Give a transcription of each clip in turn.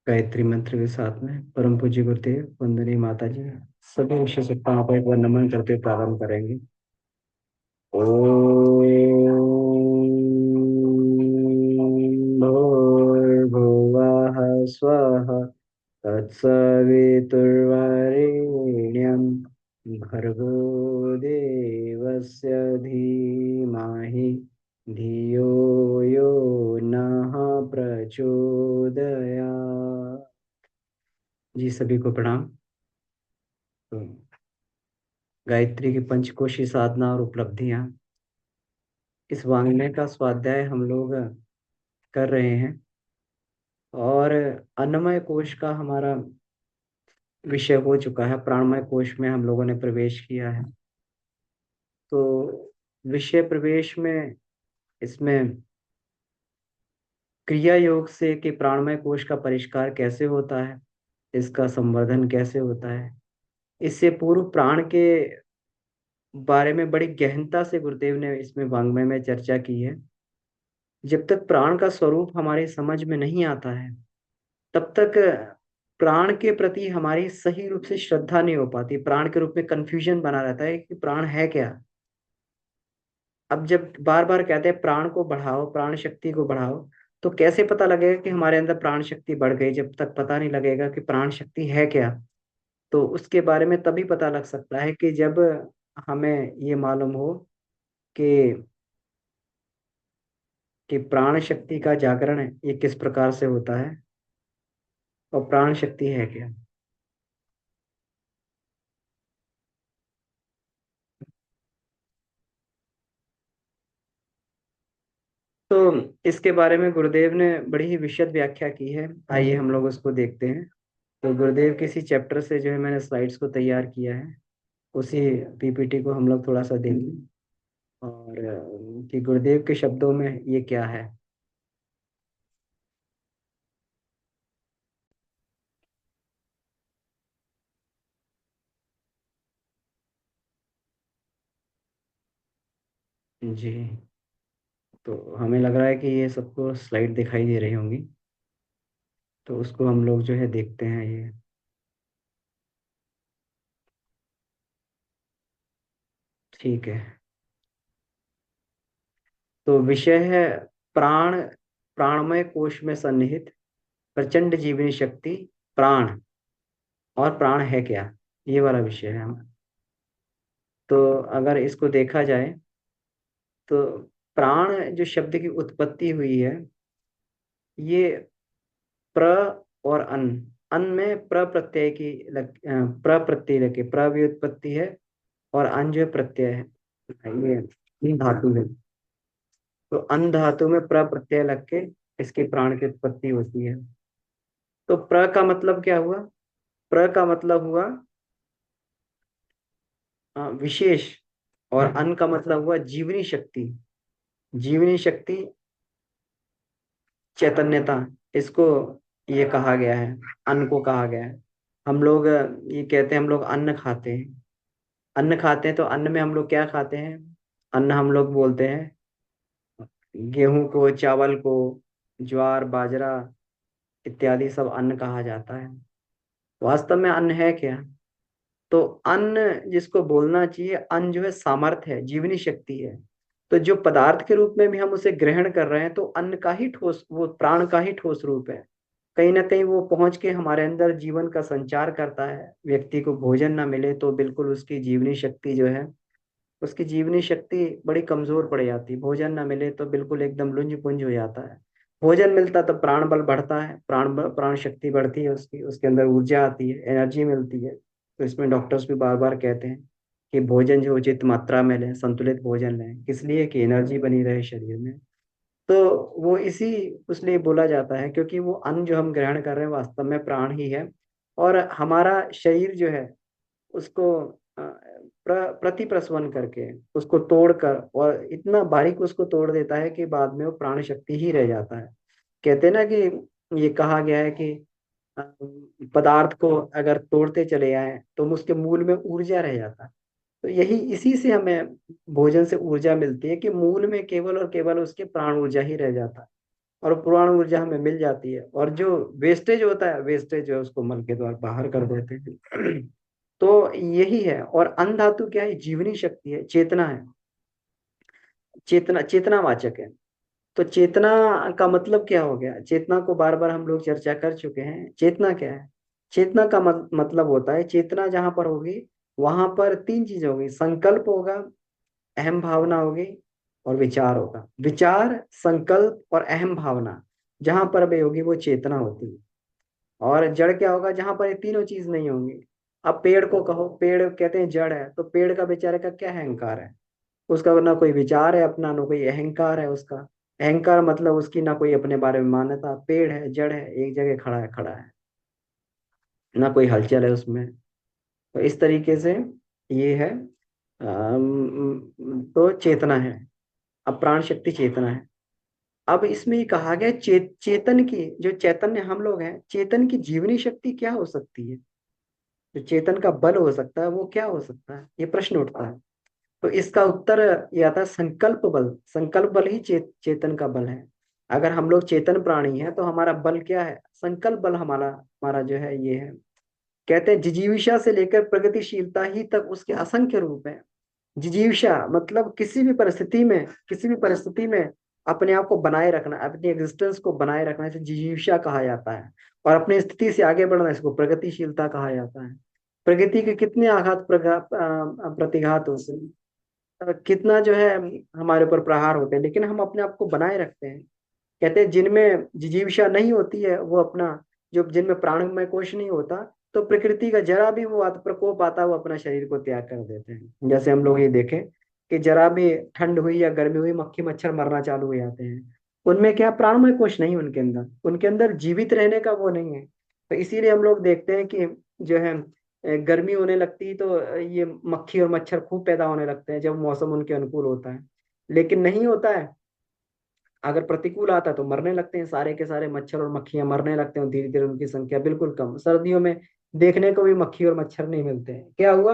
गायत्री मंत्र के साथ में परम पूज्य गुरुदेव वंदनीय माता जी सभी विशेषज्ञताओं पर एक बार नमन करते हुए प्रारंभ करेंगे। ओम भूर्भुवः स्वः तत्सवितुर्वरेण्यं भर्गो देवस्य धीमहि धियो यो नः प्रचोदयात्। जी सभी को प्रणाम। तो गायत्री की पंचकोशी साधना और उपलब्धियां, इस वाङ्मय का स्वाध्याय हम लोग कर रहे हैं और अन्नमय कोश का हमारा विषय हो चुका है। प्राणमय कोश में हम लोगों ने प्रवेश किया है। तो विषय प्रवेश में इसमें क्रिया योग से कि प्राणमय कोश का परिष्कार कैसे होता है, इसका संवर्धन कैसे होता है, इससे पूर्व प्राण के बारे में बड़ी गहनता से गुरुदेव ने इसमें वाङ्मय में चर्चा की है। जब तक प्राण का स्वरूप हमारी समझ में नहीं आता है, तब तक प्राण के प्रति हमारी सही रूप से श्रद्धा नहीं हो पाती। प्राण के रूप में कंफ्यूजन बना रहता है कि प्राण है क्या। अब जब बार बार कहते हैं प्राण को बढ़ाओ, प्राण शक्ति को बढ़ाओ, तो कैसे पता लगेगा कि हमारे अंदर प्राण शक्ति बढ़ गई, जब तक पता नहीं लगेगा कि प्राण शक्ति है क्या। तो उसके बारे में तभी पता लग सकता है कि जब हमें ये मालूम हो कि प्राण शक्ति का जागरण है ये किस प्रकार से होता है और प्राण शक्ति है क्या। तो इसके बारे में गुरुदेव ने बड़ी ही विशद व्याख्या की है। आइए हम लोग उसको देखते हैं। तो गुरुदेव किसी चैप्टर से जो है मैंने स्लाइड्स को तैयार किया है, उसी पीपीटी को हम लोग थोड़ा सा देखें और कि गुरुदेव के शब्दों में ये क्या है। जी, तो हमें लग रहा है कि ये सबको स्लाइड दिखाई दे रही होंगी, तो उसको हम लोग जो है देखते हैं। ये ठीक है। तो विषय है प्राण, प्राणमय कोश में सन्निहित प्रचंड जीवनी शक्ति प्राण, और प्राण है क्या, ये वाला विषय है हमारा। तो अगर इसको देखा जाए तो प्राण जो शब्द की उत्पत्ति हुई है, ये प्र और अन, अन में प्र प्रत्यय की प्र प्रत्यय लगे, प्र भी उत्पत्ति है और अन जो प्रत्यय है, ये तीन धातु है। तो अन धातु में प्र प्रत्यय लग के इसके प्राण की उत्पत्ति होती है। तो प्र का मतलब क्या हुआ? प्र का मतलब हुआ विशेष, और अन का मतलब हुआ जीवनी शक्ति। जीवनी शक्ति, चैतन्यता, इसको ये कहा गया है, अन्न को कहा गया है। हम लोग ये कहते हैं, हम लोग अन्न खाते हैं। अन्न खाते हैं तो अन्न में हम लोग क्या खाते हैं? अन्न हम लोग बोलते हैं गेहूं को, चावल को, ज्वार बाजरा इत्यादि सब अन्न कहा जाता है। वास्तव में अन्न है क्या? तो अन्न जिसको बोलना चाहिए, अन्न जो है सामर्थ्य है, जीवनी शक्ति है। तो जो पदार्थ के रूप में भी हम उसे ग्रहण कर रहे हैं, तो अन्न का ही ठोस, वो प्राण का ही ठोस रूप है। कहीं ना कहीं वो पहुंच के हमारे अंदर जीवन का संचार करता है। व्यक्ति को भोजन ना मिले तो बिल्कुल उसकी जीवनी शक्ति जो है, उसकी जीवनी शक्ति बड़ी कमजोर पड़ जाती है। भोजन ना मिले तो बिल्कुल एकदम लुंज पुंज हो जाता है। भोजन मिलता तो प्राण बल बढ़ता है, प्राण शक्ति बढ़ती है, उसकी उसके अंदर ऊर्जा आती है, एनर्जी मिलती है। तो इसमें डॉक्टर्स भी बार बार कहते हैं कि भोजन जो उचित मात्रा में लें, संतुलित भोजन लें, किस लिए? कि एनर्जी बनी रहे शरीर में। तो वो इसी उसलिए बोला जाता है क्योंकि वो अन्न जो हम ग्रहण कर रहे हैं वास्तव में प्राण ही है। और हमारा शरीर जो है उसको प्रति प्रसवन करके, उसको तोड़कर, और इतना बारीक उसको तोड़ देता है कि बाद में वो प्राण शक्ति ही रह जाता है। कहते हैं ना कि ये कहा गया है कि अ, पदार्थ को अगर तोड़ते चले आए तो उसके मूल में ऊर्जा रह जाता है। तो यही, इसी से हमें भोजन से ऊर्जा मिलती है कि मूल में केवल और केवल उसके प्राण ऊर्जा ही रह जाता है। और पुराण ऊर्जा हमें मिल जाती है, और जो वेस्टेज होता है, वेस्टेज जो है उसको मल के द्वारा बाहर कर देते हैं। तो यही है। और अन्न धातु क्या है? जीवनी शक्ति है, चेतना है, चेतना, चेतनावाचक है। तो चेतना का मतलब क्या हो गया? चेतना को बार बार हम लोग चर्चा कर चुके हैं। चेतना क्या है? चेतना का मतलब होता है, चेतना जहां पर होगी वहां पर तीन चीजें होगी: संकल्प होगा, अहम भावना होगी, और विचार होगा। विचार, संकल्प और अहम भावना जहां पर भी होगी वो चेतना होती है। और जड़ क्या होगा? जहां पर ये तीनों चीज नहीं होंगी। अब पेड़ को कहो, पेड़ कहते हैं जड़ है, तो पेड़ का बेचारे का क्या अहंकार है? उसका ना कोई विचार है अपना, ना कोई अहंकार है उसका। अहंकार मतलब उसकी ना कोई अपने बारे में मान्यता। पेड़ है, जड़ है, एक जगह खड़ा है, खड़ा है, ना कोई हलचल है उसमें। तो इस तरीके से ये है। तो चेतना है। अब प्राण शक्ति चेतना है। अब इसमें ये कहा गया चेतन की, जो चैतन्य हम लोग हैं, चेतन की जीवनी शक्ति क्या हो सकती है? जो चेतन का बल हो सकता है वो क्या हो सकता है? ये प्रश्न उठता है। तो इसका उत्तर ये आता है, संकल्प बल। संकल्प बल ही चेतन का बल है। अगर हम लोग चेतन प्राणी हैं तो हमारा बल क्या है? संकल्प बल हमारा हमारा जो है ये है। कहते हैं जिजीविषा से लेकर प्रगतिशीलता ही तक उसके असंख्य रूप हैं। जिजीविषा मतलब किसी भी परिस्थिति में, किसी भी परिस्थिति में अपने आप को बनाए रखना, अपनी एग्जिस्टेंस को बनाए रखना, इसे जिजीविषा कहा जाता है। और अपनी स्थिति से आगे बढ़ना, इसको प्रगतिशीलता कहा जाता है। प्रगति के कितने प्रतिघात होते हैं, कितना जो है हमारे ऊपर प्रहार होते हैं, लेकिन हम अपने आप को बनाए रखते हैं। कहते हैं जिनमें जिजीविषा नहीं होती है वो अपना, जो जिनमें प्राणमय कोश नहीं होता, तो प्रकृति का जरा भी वो प्रकोप आता है वो अपना शरीर को त्याग कर देते हैं। जैसे हम लोग ये देखें कि जरा भी ठंड हुई या गर्मी हुई, मक्खी मच्छर मरना चालू हो जाते हैं। उनमें क्या? प्राणमय कोश नहीं उनके अंदर, उनके अंदर जीवित रहने का वो नहीं है। तो इसीलिए हम लोग देखते हैं कि जो है गर्मी होने लगती है तो ये मक्खी और मच्छर खूब पैदा होने लगते हैं जब मौसम उनके अनुकूल होता है। लेकिन नहीं होता है, अगर प्रतिकूल आता है तो मरने लगते हैं, सारे के सारे मच्छर और मक्खियां मरने लगते हैं, धीरे धीरे उनकी संख्या बिल्कुल कम। सर्दियों में देखने को भी मक्खी और मच्छर नहीं मिलते हैं। क्या हुआ?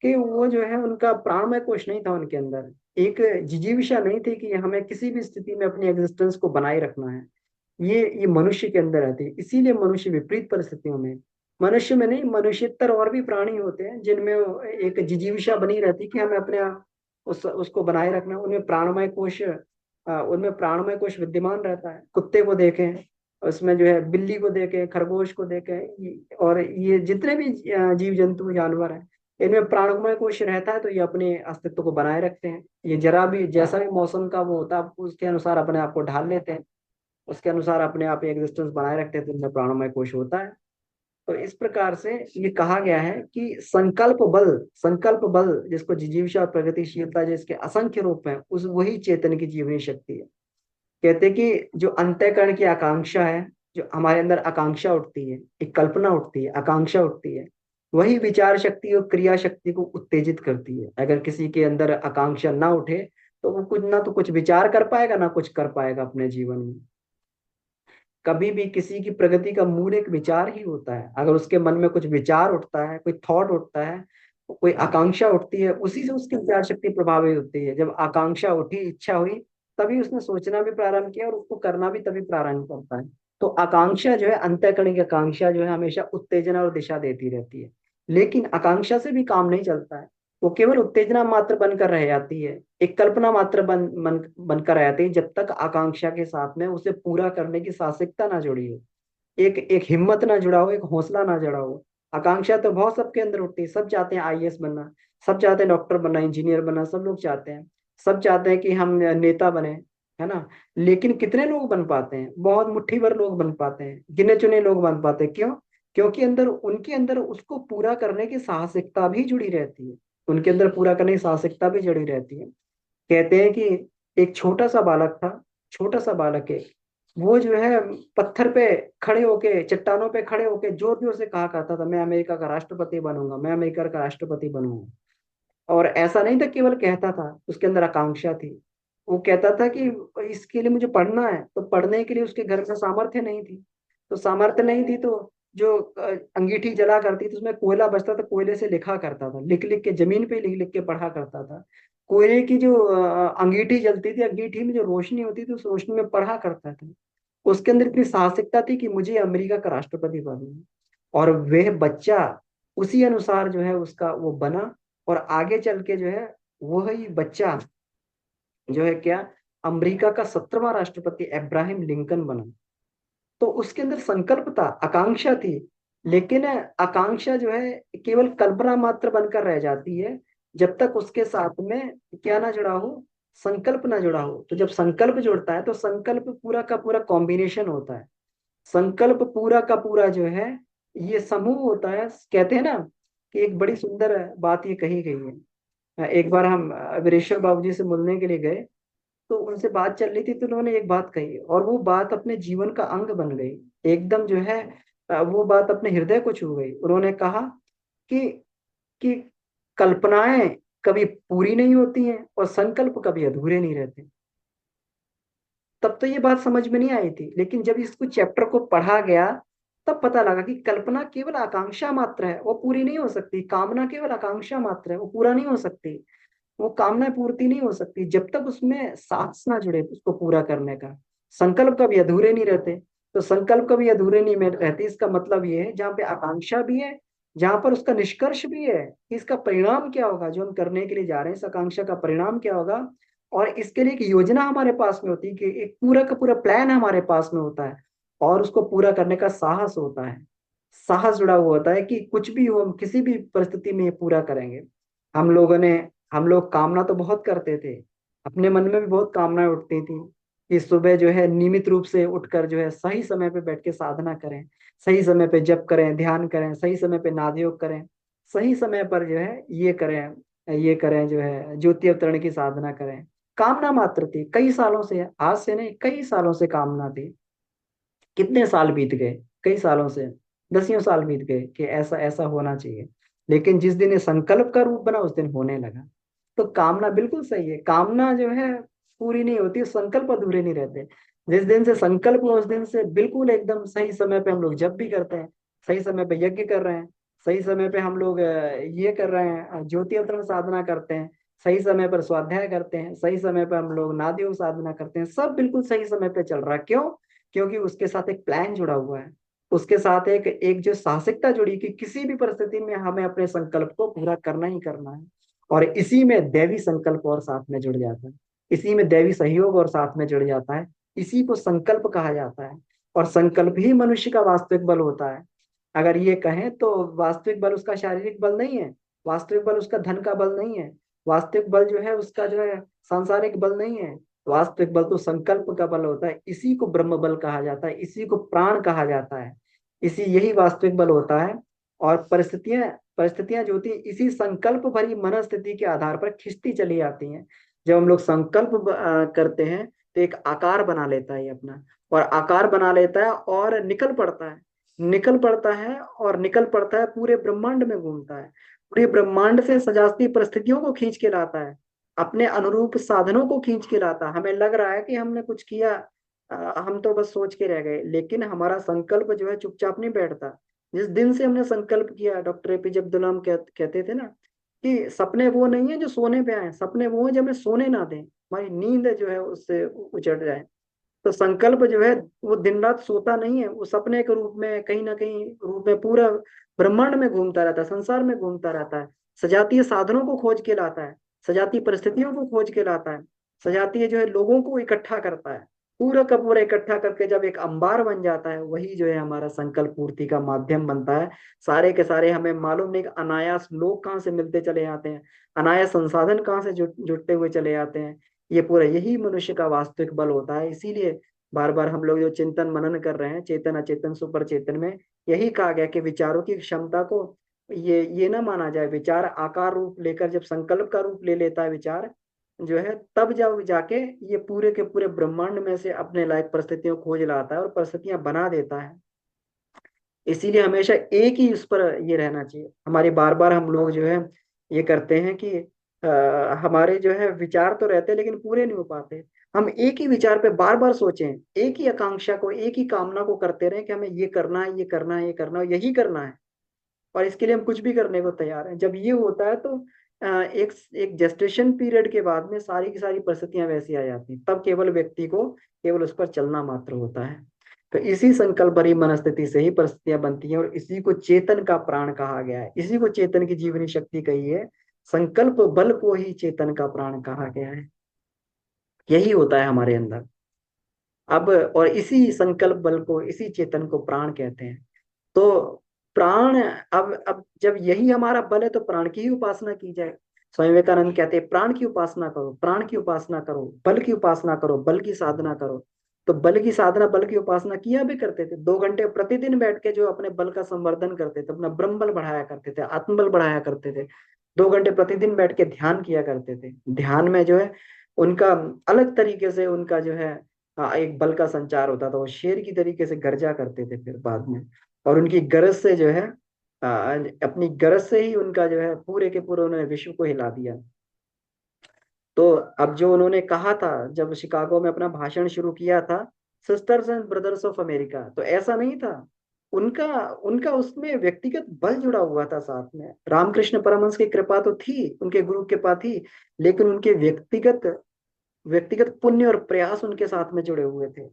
कि वो जो है उनका प्राणमय कोश नहीं था उनके अंदर, एक जिजीविषा नहीं थी कि हमें किसी भी स्थिति में अपनी एग्जिस्टेंस को बनाए रखना है। ये मनुष्य के अंदर रहती है। इसीलिए मनुष्य विपरीत परिस्थितियों में, मनुष्य में नहीं, मनुष्यतर और भी प्राणी होते हैं जिनमें एक जिजीविषा बनी रहती है कि हमें अपने उसको बनाए रखना। उनमें प्राणमय कोश विद्यमान रहता है। कुत्ते को देखें, उसमें जो है बिल्ली को देखें, खरगोश को देखें, और ये जितने भी जीव जंतु जानवर हैं, इनमें प्राणमय कोश रहता है, तो ये अपने अस्तित्व को बनाए रखते हैं। ये जरा भी जैसा भी मौसम का वो होता है उसके अनुसार अपने आप को ढाल लेते हैं, उसके अनुसार अपने आप एग्जिस्टेंस बनाए रखते हैं, तो इनमें प्राणमय कोश होता है। तो इस प्रकार से ये कहा गया है कि संकल्प बल जिसको जिजीविषा और प्रगतिशीलता जिसके असंख्य रूप हैं, उस वही चेतन की जीवनी शक्ति है। कहते हैं कि जो अंतःकरण की आकांक्षा है, जो हमारे अंदर आकांक्षा उठती है, एक कल्पना उठती है, आकांक्षा उठती है, वही विचार शक्ति और क्रिया शक्ति को उत्तेजित करती है। अगर किसी के अंदर आकांक्षा ना उठे तो वो कुछ ना तो कुछ विचार कर पाएगा, ना कुछ कर पाएगा अपने जीवन में। कभी भी किसी की प्रगति का मूल एक विचार ही होता है। अगर उसके मन में कुछ विचार उठता है, कोई थॉट उठता है, कोई आकांक्षा उठती है, उसी से उसकी विचार शक्ति प्रभावित होती है। जब आकांक्षा उठी, इच्छा हुई, तभी उसने सोचना भी प्रारंभ किया और उसको करना भी तभी प्रारंभ करता है। तो आकांक्षा जो है, अंतःकरण की आकांक्षा जो है, हमेशा उत्तेजना और दिशा देती रहती है। लेकिन आकांक्षा से भी काम नहीं चलता है। वो केवल उत्तेजना मात्र बनकर रह जाती है, एक कल्पना मात्र बनकर रह जाती है, जब तक आकांक्षा के साथ में उसे पूरा करने की साहसिकता ना जुड़ी हो, एक एक हिम्मत ना जुड़ा हो, एक हौसला ना जुड़ा हो। आकांक्षा तो बहुत सबके अंदर उठती है। सब चाहते हैं आईएएस बनना, सब चाहते हैं डॉक्टर बनना, इंजीनियर बनना, सब लोग चाहते हैं। सब चाहते हैं कि हम नेता बने, है ना? लेकिन कितने लोग बन पाते हैं? बहुत मुट्ठी भर लोग बन पाते हैं, गिने चुने लोग बन पाते हैं। क्यों? क्योंकि उनके अंदर उसको पूरा करने की साहसिकता भी जुड़ी रहती है। उनके अंदर पूरा करने की साहसिकता भी जुड़ी रहती है। कहते हैं कि एक छोटा सा बालक था, छोटा सा बालक है, वो जो है पत्थर पे खड़े होके, चट्टानों पे खड़े होके जोर जोर से कहा करता था, मैं अमेरिका का राष्ट्रपति बनूंगा, मैं अमेरिका का राष्ट्रपति बनूंगा। और ऐसा नहीं था केवल कहता था, उसके अंदर आकांक्षा थी। वो कहता था कि इसके लिए मुझे पढ़ना है। तो पढ़ने के लिए उसके घर में सामर्थ्य नहीं थी। तो सामर्थ्य नहीं थी तो जो अंगीठी जला करती थी उसमें कोयला बचता था, कोयले से लिखा करता था, लिख लिख के जमीन पे लिख लिख के पढ़ा करता था। कोयले की जो अंगीठी जलती थी, अंगीठी में जो रोशनी होती थी उस रोशनी में पढ़ा करता था। उसके अंदर इतनी साहसिकता थी कि मुझे अमेरिका का राष्ट्रपति बनना है। और वह बच्चा उसी अनुसार जो है उसका वो बना, और आगे चल के जो है वही बच्चा जो है क्या, अमेरिका का 17वां राष्ट्रपति अब्राहम लिंकन बना। तो उसके अंदर संकल्प था, आकांक्षा थी, लेकिन आकांक्षा जो है केवल कल्पना मात्र बनकर रह जाती है जब तक उसके साथ में क्या ना जुड़ा हो, संकल्प ना जुड़ा हो। तो जब संकल्प जुड़ता है तो संकल्प पूरा का पूरा कॉम्बिनेशन होता है। संकल्प पूरा का पूरा जो है ये समूह होता है। कहते हैं ना कि एक बड़ी सुंदर बात ये कही गई है। एक बार हम वीरेश्वर बाबू जी से मिलने के लिए गए, तो उनसे बात चल रही थी, तो उन्होंने एक बात कही और वो बात अपने जीवन का अंग बन गई। एकदम जो है वो बात अपने हृदय को छू गई। उन्होंने कहा कि कि कल्पनाएं कभी पूरी नहीं होती हैं और संकल्प कभी अधूरे नहीं रहते। तब तो ये बात समझ में नहीं आई थी, लेकिन जब इसको चैप्टर को पढ़ा गया तब पता लगा कि कल्पना केवल आकांक्षा मात्र है, वो पूरी नहीं हो सकती। कामना केवल आकांक्षा मात्र है, वो पूरा नहीं हो सकती। वो कामना पूर्ति नहीं हो सकती जब तक उसमें साहस ना जुड़े उसको पूरा करने का। संकल्प कभी अधूरे नहीं रहते। तो संकल्प कभी अधूरे नहीं रहते, इसका मतलब ये है जहाँ पे आकांक्षा भी है, जहां पर उसका निष्कर्ष भी है कि इसका परिणाम क्या होगा, जो हम करने के लिए जा रहे हैं इस आकांक्षा का परिणाम क्या होगा। और इसके लिए एक योजना हमारे पास में होती है, कि एक पूरा का पूरा प्लान हमारे पास में होता है, और उसको पूरा करने का साहस होता है। साहस जुड़ा हुआ होता है कि कुछ भी हो हम किसी भी परिस्थिति में ये पूरा करेंगे। हम लोगों ने हम लोग कामना तो बहुत करते थे, अपने मन में भी बहुत कामनाएं उठती थी कि सुबह जो है नियमित रूप से उठकर जो है सही समय पे बैठ के साधना करें, सही समय पे जप करें, ध्यान करें, सही समय पे नाद योग करें, सही समय पर जो है ये करें जो है ज्योति अवतरण की साधना करें। कामना मात्र थी, कई सालों से, आज से नहीं कई सालों से कामना थी। कितने साल बीत गए, कई सालों से, दसियों साल बीत गए कि ऐसा ऐसा होना चाहिए। लेकिन जिस दिन ये संकल्प का रूप बना उस दिन होने लगा। तो कामना बिल्कुल सही है, कामना जो है पूरी नहीं होती, संकल्प अधूरे नहीं रहते। जिस दिन से संकल्प हुआ उस दिन से बिल्कुल एकदम सही समय पे हम लोग जब भी करते हैं, सही समय पे यज्ञ कर रहे हैं, सही समय पे हम लोग ये कर रहे हैं, ज्योति अवतरण साधना करते हैं, सही समय पर स्वाध्याय करते हैं, सही समय पर हम लोग नाद योग साधना करते हैं, सब बिल्कुल सही समय पे चल रहा है। क्यों? क्योंकि उसके साथ एक प्लान जुड़ा हुआ है, उसके साथ एक एक जो साहसिकता जुड़ी कि किसी भी परिस्थिति में हमें अपने संकल्प को पूरा करना ही करना है। और इसी में दैवी संकल्प और साथ में जुड़ जाता है, इसी में दैवी सहयोग और साथ में जुड़ जाता है। इसी को संकल्प कहा जाता है। और संकल्प ही मनुष्य का वास्तविक बल होता है। अगर ये कहें तो वास्तविक बल उसका शारीरिक बल नहीं है, वास्तविक बल उसका धन का बल नहीं है, वास्तविक बल जो है उसका जो है सांसारिक बल नहीं है। वास्तविक बल तो संकल्प का बल होता है, इसी को ब्रह्म बल कहा जाता है, इसी को प्राण कहा जाता है। इसी यही वास्तविक बल होता है। और परिस्थितियां परिस्थितियां जो होती हैं इसी संकल्प भरी मनस्थिति के आधार पर खिंचती चली आती हैं। जब हम लोग संकल्प करते हैं तो एक आकार बना लेता है ये अपना, और आकार बना लेता है और निकल पड़ता है, निकल पड़ता है और निकल पड़ता है, पूरे ब्रह्मांड में घूमता है, पूरे ब्रह्मांड से सजाती परिस्थितियों को खींच के लाता है, अपने अनुरूप साधनों को खींच के लाता। हमें लग रहा है कि हमने कुछ किया, हम तो बस सोच के रह गए, लेकिन हमारा संकल्प जो है चुपचाप नहीं बैठता। जिस दिन से हमने संकल्प किया, डॉक्टर एपीजे अब्दुल कलाम कहते थे ना कि सपने वो नहीं है जो सोने पे आए, सपने वो है जो हमें सोने ना दें, हमारी नींद जो है उससे उचट जाए। तो संकल्प जो है वो दिन रात सोता नहीं है, वो सपने के रूप में कहीं ना कहीं रूप में पूरा ब्रह्मांड में घूमता रहता है, संसार में घूमता रहता है, सजातीय साधनों को खोज के लाता है, सजातीय परिस्थितियों को खोज के लाता है, सजातीय जो है लोगों को इकट्ठा करता है। पूरा का पूरा इकट्ठा करके जब एक अंबार बन जाता है, वही जो है हमारा संकल्प पूर्ति का माध्यम बनता है। सारे के सारे हमें मालूम नहीं कि अनायास लोग कहाँ से मिलते चले आते हैं, अनायास संसाधन कहाँ से जुटते हुए चले आते हैं। ये पूरा यही मनुष्य का वास्तविक बल होता है। इसीलिए बार बार हम लोग जो चिंतन मनन कर रहे हैं चेतन अचेतन सुपर चेतन में, यही कहा गया कि विचारों की क्षमता को ये ना माना जाए। विचार आकार रूप लेकर जब संकल्प का रूप ले लेता है विचार जो है, तब जब जाके ये पूरे के पूरे ब्रह्मांड में से अपने लायक परिस्थितियों को खोज लाता है और परिस्थितियां बना देता है। इसीलिए हमेशा एक ही उस पर ये रहना चाहिए। हमारे बार बार हम लोग जो है ये करते हैं कि हमारे जो है विचार तो रहते हैं लेकिन पूरे नहीं हो पाते। हम एक ही विचार पे बार बार सोचें, एक ही आकांक्षा को, एक ही कामना को करते रहें कि हमें ये करना है, ये करना है, ये करना है, यही करना है, और इसके लिए हम कुछ भी करने को तैयार हैं। जब ये होता है तो एक एक जेस्टेशन पीरियड के बाद में सारी की सारी परिस्थितियां वैसी आ जाती हैं, तब केवल व्यक्ति को केवल उस पर चलना मात्र होता है। तो इसी संकल्प भरी मनस्थिति से ही परिस्थितियां बनती हैं, और इसी को चेतन का प्राण कहा गया है, इसी को चेतन की जीवनी शक्ति कही है। संकल्प बल को ही चेतन का प्राण कहा गया है। यही होता है हमारे अंदर। अब और इसी संकल्प बल को, इसी चेतन को प्राण कहते हैं। तो प्राण, अब जब यही हमारा बल है तो प्राण की ही उपासना की जाए। स्वामी विवेकानंद कहते हैं प्राण की उपासना करो, प्राण की उपासना करो, बल की उपासना करो, बल की साधना करो। तो बल की साधना, बल की उपासना किया भी करते थे। 2 घंटे प्रतिदिन बैठ के जो अपने बल का संवर्धन करते थे, अपना ब्रह्म बल बढ़ाया करते थे, आत्मबल बढ़ाया करते थे। 2 घंटे प्रतिदिन बैठ के ध्यान किया करते थे। ध्यान में जो है उनका अलग तरीके से उनका जो है एक बल का संचार होता था। वो शेर की तरीके से गर्जा करते थे फिर बाद में। और उनकी गरज से जो है अपनी गरज से ही उनका जो है पूरे के पूरे उन्होंने विश्व को हिला दिया। तो अब जो उन्होंने कहा था जब शिकागो में अपना भाषण शुरू किया था, sisters and brothers of America, तो ऐसा नहीं था। उनका उनका उसमें व्यक्तिगत बल जुड़ा हुआ था साथ में। रामकृष्ण परमहंस की कृपा तो थी, उनके गुरु की कृपा थी, लेकिन उनके व्यक्तिगत व्यक्तिगत पुण्य और प्रयास उनके साथ में जुड़े हुए थे।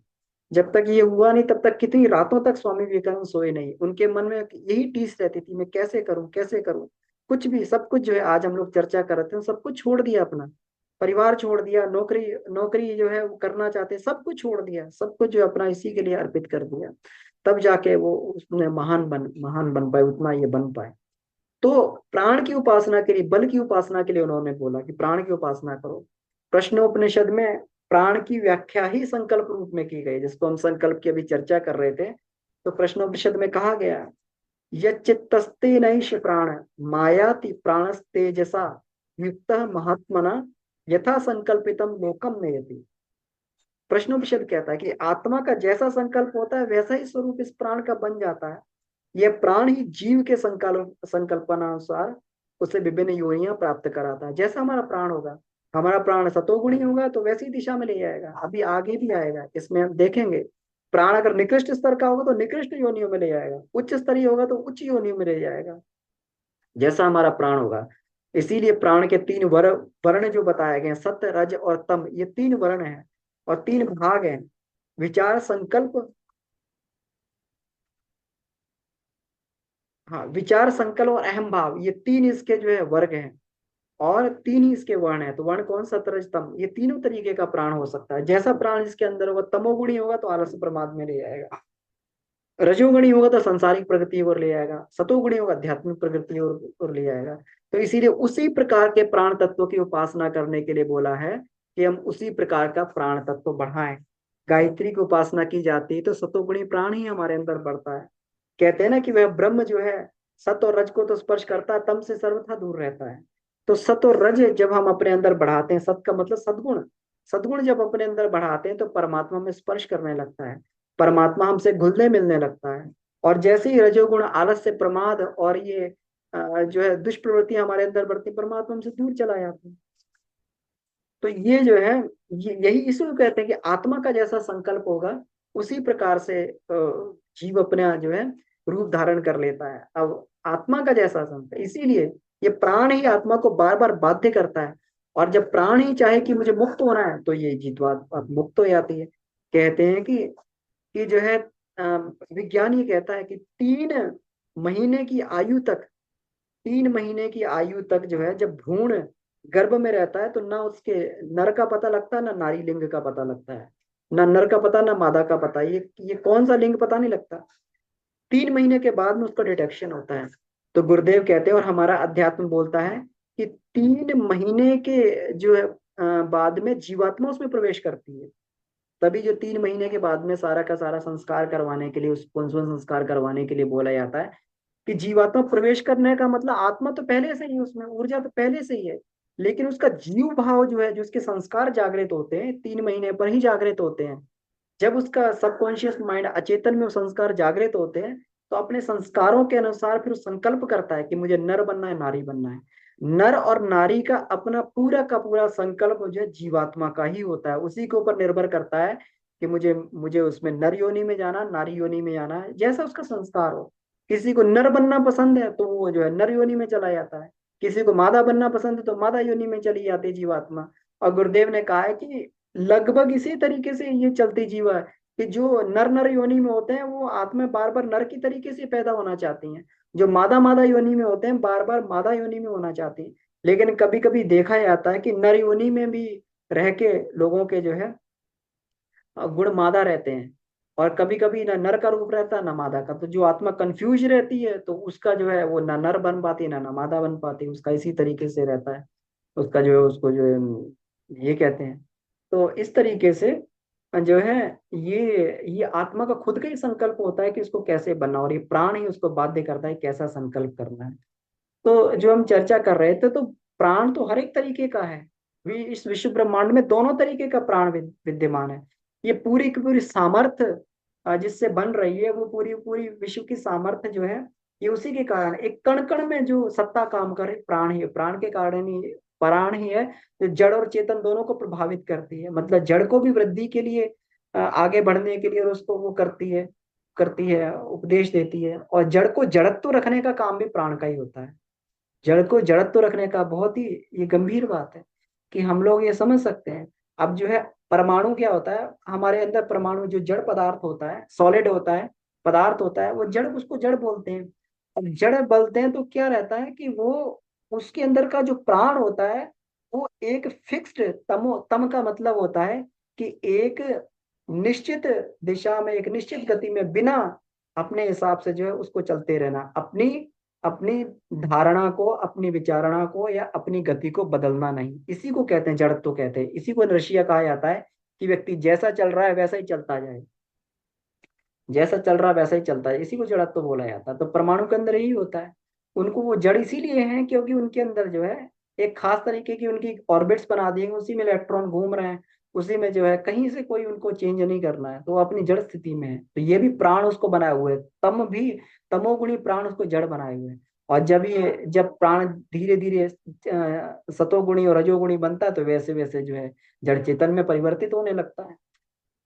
जब तक ये हुआ नहीं तब तक कितनी रातों तक स्वामी विवेकानंद सोए नहीं। उनके मन में यही टीस रहती थी, मैं कैसे करूं, कैसे करूं। कुछ भी, सब कुछ जो है आज हम लोग चर्चा कर रहे थे, सब कुछ छोड़ दिया, अपना परिवार छोड़ दिया, नौकरी नौकरी जो है वो करना चाहते, सब कुछ छोड़ दिया, सब कुछ जो है अपना इसी के लिए अर्पित कर दिया। तब जाके वो उसने महान बन पाए, उतना ये बन पाए। तो प्राण की उपासना के लिए, बल की उपासना के लिए उन्होंने बोला कि प्राण की उपासना करो। प्रश्नोपनिषद में प्राण की व्याख्या ही संकल्प रूप में की गई, जिसको हम संकल्प की अभी चर्चा कर रहे थे। तो प्रश्नोपनिषद में कहा गया, यच्चित्तस्ते नैष प्राण मायाति प्राणस्तेजसा युक्त महात्मना यथा संकल्पितम लोकम नयति। प्रश्नोपनिषद कहता है कि आत्मा का जैसा संकल्प होता है वैसा ही स्वरूप इस प्राण का बन जाता है। यह प्राण ही जीव के संकल्पनानुसार उसे विभिन्न योनियां प्राप्त कराता है। जैसा हमारा प्राण होगा, हमारा प्राण सतोगुणी होगा तो वैसी दिशा में ले जाएगा। अभी आगे भी आएगा, इसमें हम देखेंगे। प्राण अगर निकृष्ट स्तर का होगा तो निकृष्ट योनियों में ले जाएगा, उच्च स्तरीय होगा तो उच्च योनियों में ले जाएगा, जैसा हमारा प्राण होगा। इसीलिए प्राण के 3 वर्ण जो बताए गए हैं, सत्य, रज और तम, ये 3 वर्ण हैं और 3 भाग हैं। विचार, संकल्प, हाँ, विचार, संकल्प और अहम भाव, ये 3 इसके जो है वर्ग हैं। और 3 ही इसके वर्ण है। तो वर्ण कौन सा? तरज तम। ये तीनों तरीके का प्राण हो सकता है। जैसा प्राण जिसके अंदर होगा, तमोगुणी होगा तो आलस्य प्रमाद में ले जाएगा, रजोगुणी होगा तो सांसारिक प्रगति की ओर ले जाएगा, सतोगुणी होगा आध्यात्मिक प्रगति की ओर ले जाएगा। तो इसीलिए उसी प्रकार के प्राण तत्व की उपासना करने के लिए बोला है कि हम उसी प्रकार का प्राण तत्व बढ़ाएं। गायत्री की उपासना की जाती है तो सतोगुणी प्राण ही हमारे अंदर बढ़ता है। कहते हैं ना कि वह ब्रह्म जो है सत और रज को तो स्पर्श करता है, तम से सर्वथा दूर रहता है। तो सत और रज जब हम अपने अंदर बढ़ाते हैं, सत का मतलब सद्गुण, सद्गुण जब अपने अंदर बढ़ाते हैं तो परमात्मा में स्पर्श करने लगता है, परमात्मा हमसे घुलने मिलने लगता है। और जैसे ही रजोगुण, आलस्य, प्रमाद और ये जो है दुष्प्रवृत्ति हमारे अंदर बढ़ती, परमात्मा हमसे दूर चला जाता है। तो ये जो है, यही इसको कहते हैं कि आत्मा का जैसा संकल्प होगा उसी प्रकार से जीव अपना जो है रूप धारण कर लेता है। अब आत्मा का जैसा संकल्प, इसीलिए ये प्राण ही आत्मा को बार बार बाध्य करता है। और जब प्राण ही चाहे कि मुझे मुक्त होना है तो ये जीतवा मुक्त हो जाती है। कहते हैं कि जो है विज्ञान ये कहता है कि 3 महीने की आयु तक, 3 महीने की आयु तक जो है जब भ्रूण गर्भ में रहता है तो ना उसके नर का पता लगता है, ना नारी लिंग का पता लगता है, ना नर का पता ना मादा का पता, ये कौन सा लिंग पता नहीं लगता। 3 महीने के बाद में उसका डिटेक्शन होता है। तो गुरुदेव कहते हैं और हमारा अध्यात्म बोलता है कि 3 महीने के जो है बाद में जीवात्मा उसमें प्रवेश करती है। तभी जो 3 महीने के बाद में सारा का सारा संस्कार करवाने के लिए, उस पुंसवन संस्कार करवाने के लिए बोला जाता है कि जीवात्मा प्रवेश करने का मतलब आत्मा तो पहले से ही, उसमें ऊर्जा तो पहले से ही है, लेकिन उसका जीव भाव जो है, जो उसके संस्कार जागृत होते हैं 3 महीने पर ही जागृत होते हैं। जब उसका सबकॉन्शियस माइंड, अचेतन में वो संस्कार जागृत होते हैं तो अपने संस्कारों के अनुसार फिर संकल्प करता है कि मुझे नर बनना है, नारी बनना है। नर और नारी का अपना पूरा का पूरा संकल्प जो है जीवात्मा का ही होता है। उसी के ऊपर निर्भर करता है कि मुझे मुझे उसमें नर योनि में जाना, नारी योनि में जाना है, जैसा उसका संस्कार हो। किसी को नर बनना पसंद है तो वो जो है नर योनि में चला जाता है, किसी को मादा बनना पसंद है तो मादा योनि में चली जाती है जीवात्मा। और गुरुदेव ने कहा है कि लगभग इसी तरीके से ये चलती जीवा कि जो नर नर योनि में होते हैं वो आत्मा बार बार नर की तरीके से पैदा होना चाहती हैं, जो मादा मादा योनि में होते हैं बार बार मादा योनि में होना चाहती हैं। लेकिन कभी कभी देखा जाता है कि नर योनि में भी रह के लोगों के जो है गुण मादा रहते हैं, और कभी कभी ना नर का रूप रहता है ना मादा का, तो जो आत्मा कंफ्यूज रहती है तो उसका जो है वो ना नर बन पाती है ना मादा बन पाती है, उसका इसी तरीके से रहता है। उसका जो है उसको जो है ये कहते हैं। तो इस तरीके से जो है ये आत्मा का खुद का ही संकल्प होता है कि उसको कैसे बनना, और ये प्राण ही उसको बाध्य करता है कैसा संकल्प करना है। तो जो हम चर्चा कर रहे थे, तो प्राण तो हर एक तरीके का है। इस विश्व ब्रह्मांड में दोनों तरीके का प्राण विद्यमान है। ये पूरी की पूरी सामर्थ्य जिससे बन रही है, वो पूरी पूरी विश्व की सामर्थ्य जो है ये उसी के कारण, एक कण कण में जो सत्ता काम करे प्राण ही, प्राण के कारण ही, प्राण ही है जो जड़ और चेतन दोनों को प्रभावित करती है। मतलब जड़ को भी वृद्धि के लिए आगे बढ़ने के लिए, और उसको वो करती है उपदेश देती है, और जड़ को जड़त्व रखने का काम भी प्राण का ही होता है। जड़ को जड़त्व रखने का बहुत ही ये गंभीर बात है कि हम लोग ये समझ सकते हैं। अब जो है परमाणु क्या होता है हमारे अंदर, परमाणु जो जड़ पदार्थ होता है, सॉलिड होता है, पदार्थ होता है, वो जड़, उसको जड़ बोलते हैं। अब जड़ बोलते हैं तो क्या रहता है कि वो उसके अंदर का जो प्राण होता है वो एक फिक्स्ड, तम का मतलब होता है कि एक निश्चित दिशा में, एक निश्चित गति में, बिना अपने हिसाब से जो है उसको चलते रहना, अपनी अपनी धारणा को, अपनी विचारणा को या अपनी गति को बदलना नहीं, इसी को कहते हैं जड़त्व कहते हैं। इसी को नर्सिया कहा जाता है कि व्यक्ति जैसा चल रहा है वैसा ही चलता जाए, जैसा चल रहा है वैसा ही चलता है, इसी को जड़त्व बोला जाता है। तो परमाणु के अंदर यही होता है। उनको वो जड़ इसीलिए है क्योंकि उनके अंदर जो है एक खास तरीके की उनकी ऑर्बिट्स बना दी है, उसी में इलेक्ट्रॉन घूम रहे हैं, उसी में जो है कहीं से कोई उनको चेंज नहीं करना है, तो वो अपनी जड़ स्थिति में है। तो ये भी प्राण उसको बनाए हुए है, तम भी, तमोगुणी प्राण उसको जड़ बनाए हुए हैं। और जब प्राण धीरे धीरे सतोगुणी और रजोगुणी बनता है तो वैसे वैसे जो है जड़ चेतन में परिवर्तित होने लगता है।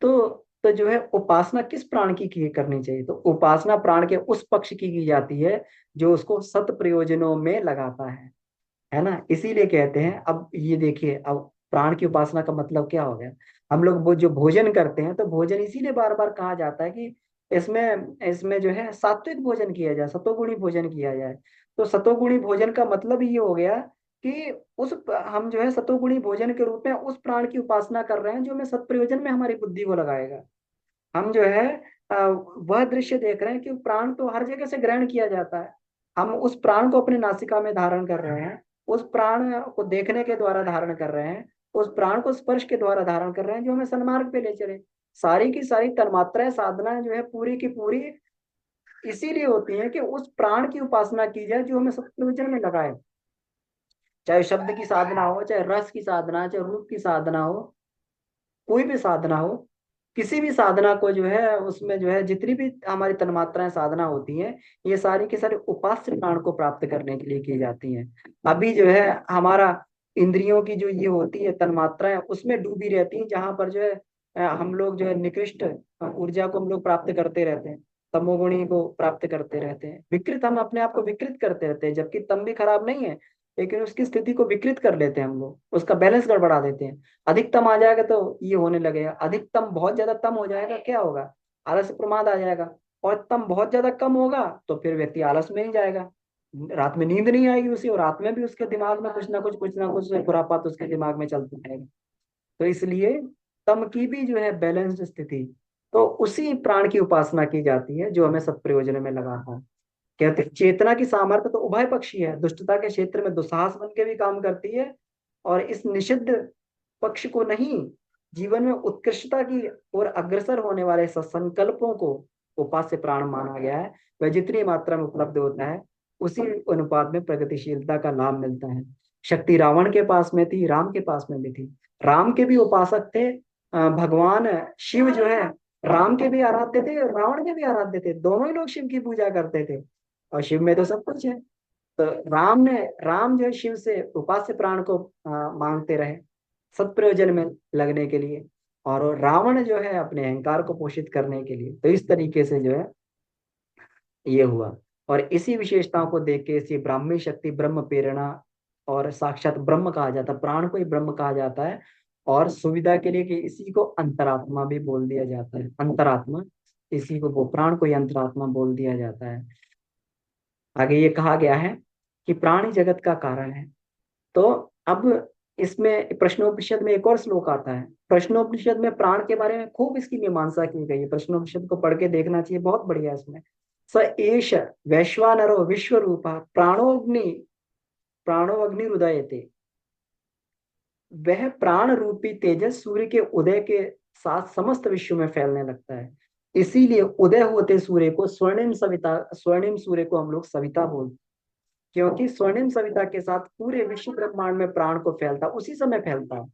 तो जो है उपासना किस प्राण की करनी चाहिए, तो उपासना प्राण के उस पक्ष की जाती है जो उसको सत प्रयोजनों में लगाता है ना। इसीलिए कहते हैं, अब ये देखिए, अब प्राण की उपासना का मतलब क्या हो गया। हम लोग वो जो भोजन करते हैं, तो भोजन इसीलिए बार बार कहा जाता है कि इसमें इसमें जो है सात्विक भोजन किया जाए, सतोगुणी भोजन किया जाए। तो सतोगुणी भोजन का मतलब ये हो गया कि उस हम जो है सतोगुणी भोजन के रूप में उस प्राण की उपासना कर रहे हैं जो हमें सत्प्रयोजन में हमारी बुद्धि को लगाएगा। हम जो है वह दृश्य देख रहे हैं कि प्राण तो हर जगह से ग्रहण किया जाता है, हम उस प्राण को अपने नासिका में धारण कर रहे हैं, उस प्राण को देखने के द्वारा धारण कर रहे हैं, उस प्राण को स्पर्श के द्वारा धारण कर रहे हैं जो हमें सन्मार्ग पे ले चले। सारी की सारी तन्मात्राएं साधनाएं जो है पूरी की पूरी इसीलिए होती है कि उस प्राण की उपासना की जाए जो हमें सत्प्रयोजन में लगाए। चाहे शब्द की साधना हो, चाहे रस की साधना, चाहे रूप की साधना हो, कोई भी साधना हो, किसी भी साधना को जो है उसमें जो है जितनी भी हमारी तन्मात्राएं साधना होती हैं, ये सारी की सारी उपास्य प्राण को प्राप्त करने के लिए की जाती हैं। अभी जो है हमारा इंद्रियों की जो ये होती है तन्मात्राएं उसमें डूबी रहती हैं, जहां पर जो है हम लोग जो है निकृष्ट ऊर्जा को हम लोग प्राप्त करते रहते हैं, तमोगुणी को प्राप्त करते रहते हैं, विकृत, हम अपने आप को विकृत करते रहते हैं, जबकि तम भी खराब नहीं है, लेकिन उसकी स्थिति को विकृत कर लेते हैं हम लोग, उसका बैलेंस गड़बड़ा देते हैं। अधिकतम आ जाएगा तो ये होने लगेगा, अधिकतम बहुत ज्यादा तम हो जाएगा क्या होगा, आलस प्रमाद आ जाएगा। और तम बहुत ज्यादा कम होगा तो फिर व्यक्ति आलस में ही जाएगा, रात में नींद नहीं आएगी उसे, और रात में भी उसके दिमाग में कुछ ना कुछ खुरापात उसके दिमाग में चलती रहेगा। तो इसलिए तम की भी जो है बैलेंस्ड स्थिति, तो उसी प्राण की उपासना की जाती है जो हमें सत्प्रयोजन में लगाता है। कहते हैं, चेतना की सामर्थ्य तो उभय पक्षी है, दुष्टता के क्षेत्र में दुस्साहस बन के भी काम करती है, और इस निषिद्ध पक्ष को नहीं, जीवन में उत्कृष्टता की ओर अग्रसर होने वाले संकल्पों को उपास्य प्राण माना गया है। वह जितनी मात्रा में उपलब्ध होता है उसी अनुपात में प्रगतिशीलता का लाभ मिलता है। शक्ति रावण के पास में थी, राम के पास में भी थी। राम के भी उपासक थे, भगवान शिव जो है राम के भी आराध्य थे और रावण के भी आराध्य थे, दोनों ही लोग शिव की पूजा करते थे, और शिव में तो सब कुछ है। तो राम जो है शिव से उपास्य प्राण को मांगते रहे सत्प्रयोजन में लगने के लिए, और रावण जो है अपने अहंकार को पोषित करने के लिए। तो इस तरीके से जो है ये हुआ, और इसी विशेषताओं को देख के इसी ब्राह्मी शक्ति, ब्रह्म प्रेरणा, और साक्षात ब्रह्म कहा जाता है, प्राण को ही ब्रह्म कहा जाता है। और सुविधा के लिए कि इसी को अंतरात्मा भी बोल दिया जाता है, अंतरात्मा, इसी को वो प्राण को ही अंतरात्मा बोल दिया जाता है। आगे ये कहा गया है कि प्राणी जगत का कारण है। तो अब इसमें प्रश्नोपनिषद में एक और श्लोक आता है। प्रश्नोपनिषद में प्राण के बारे में खूब इसकी मीमांसा की गई है, प्रश्नोपनिषद को पढ़ के देखना चाहिए, बहुत बढ़िया है इसमें। स एष वैश्वानरो विश्व रूपा प्राणो अग्नि हृदयते। वह प्राण रूपी तेजस सूर्य के उदय के साथ समस्त विश्व में फैलने लगता है। इसीलिए उदय होते सूर्य को स्वर्णिम सूर्य को हम लोग सविता बोलते, क्योंकि स्वर्णिम सविता के साथ पूरे विश्व ब्रह्मांड में प्राण को फैलता, उसी समय फैलता है।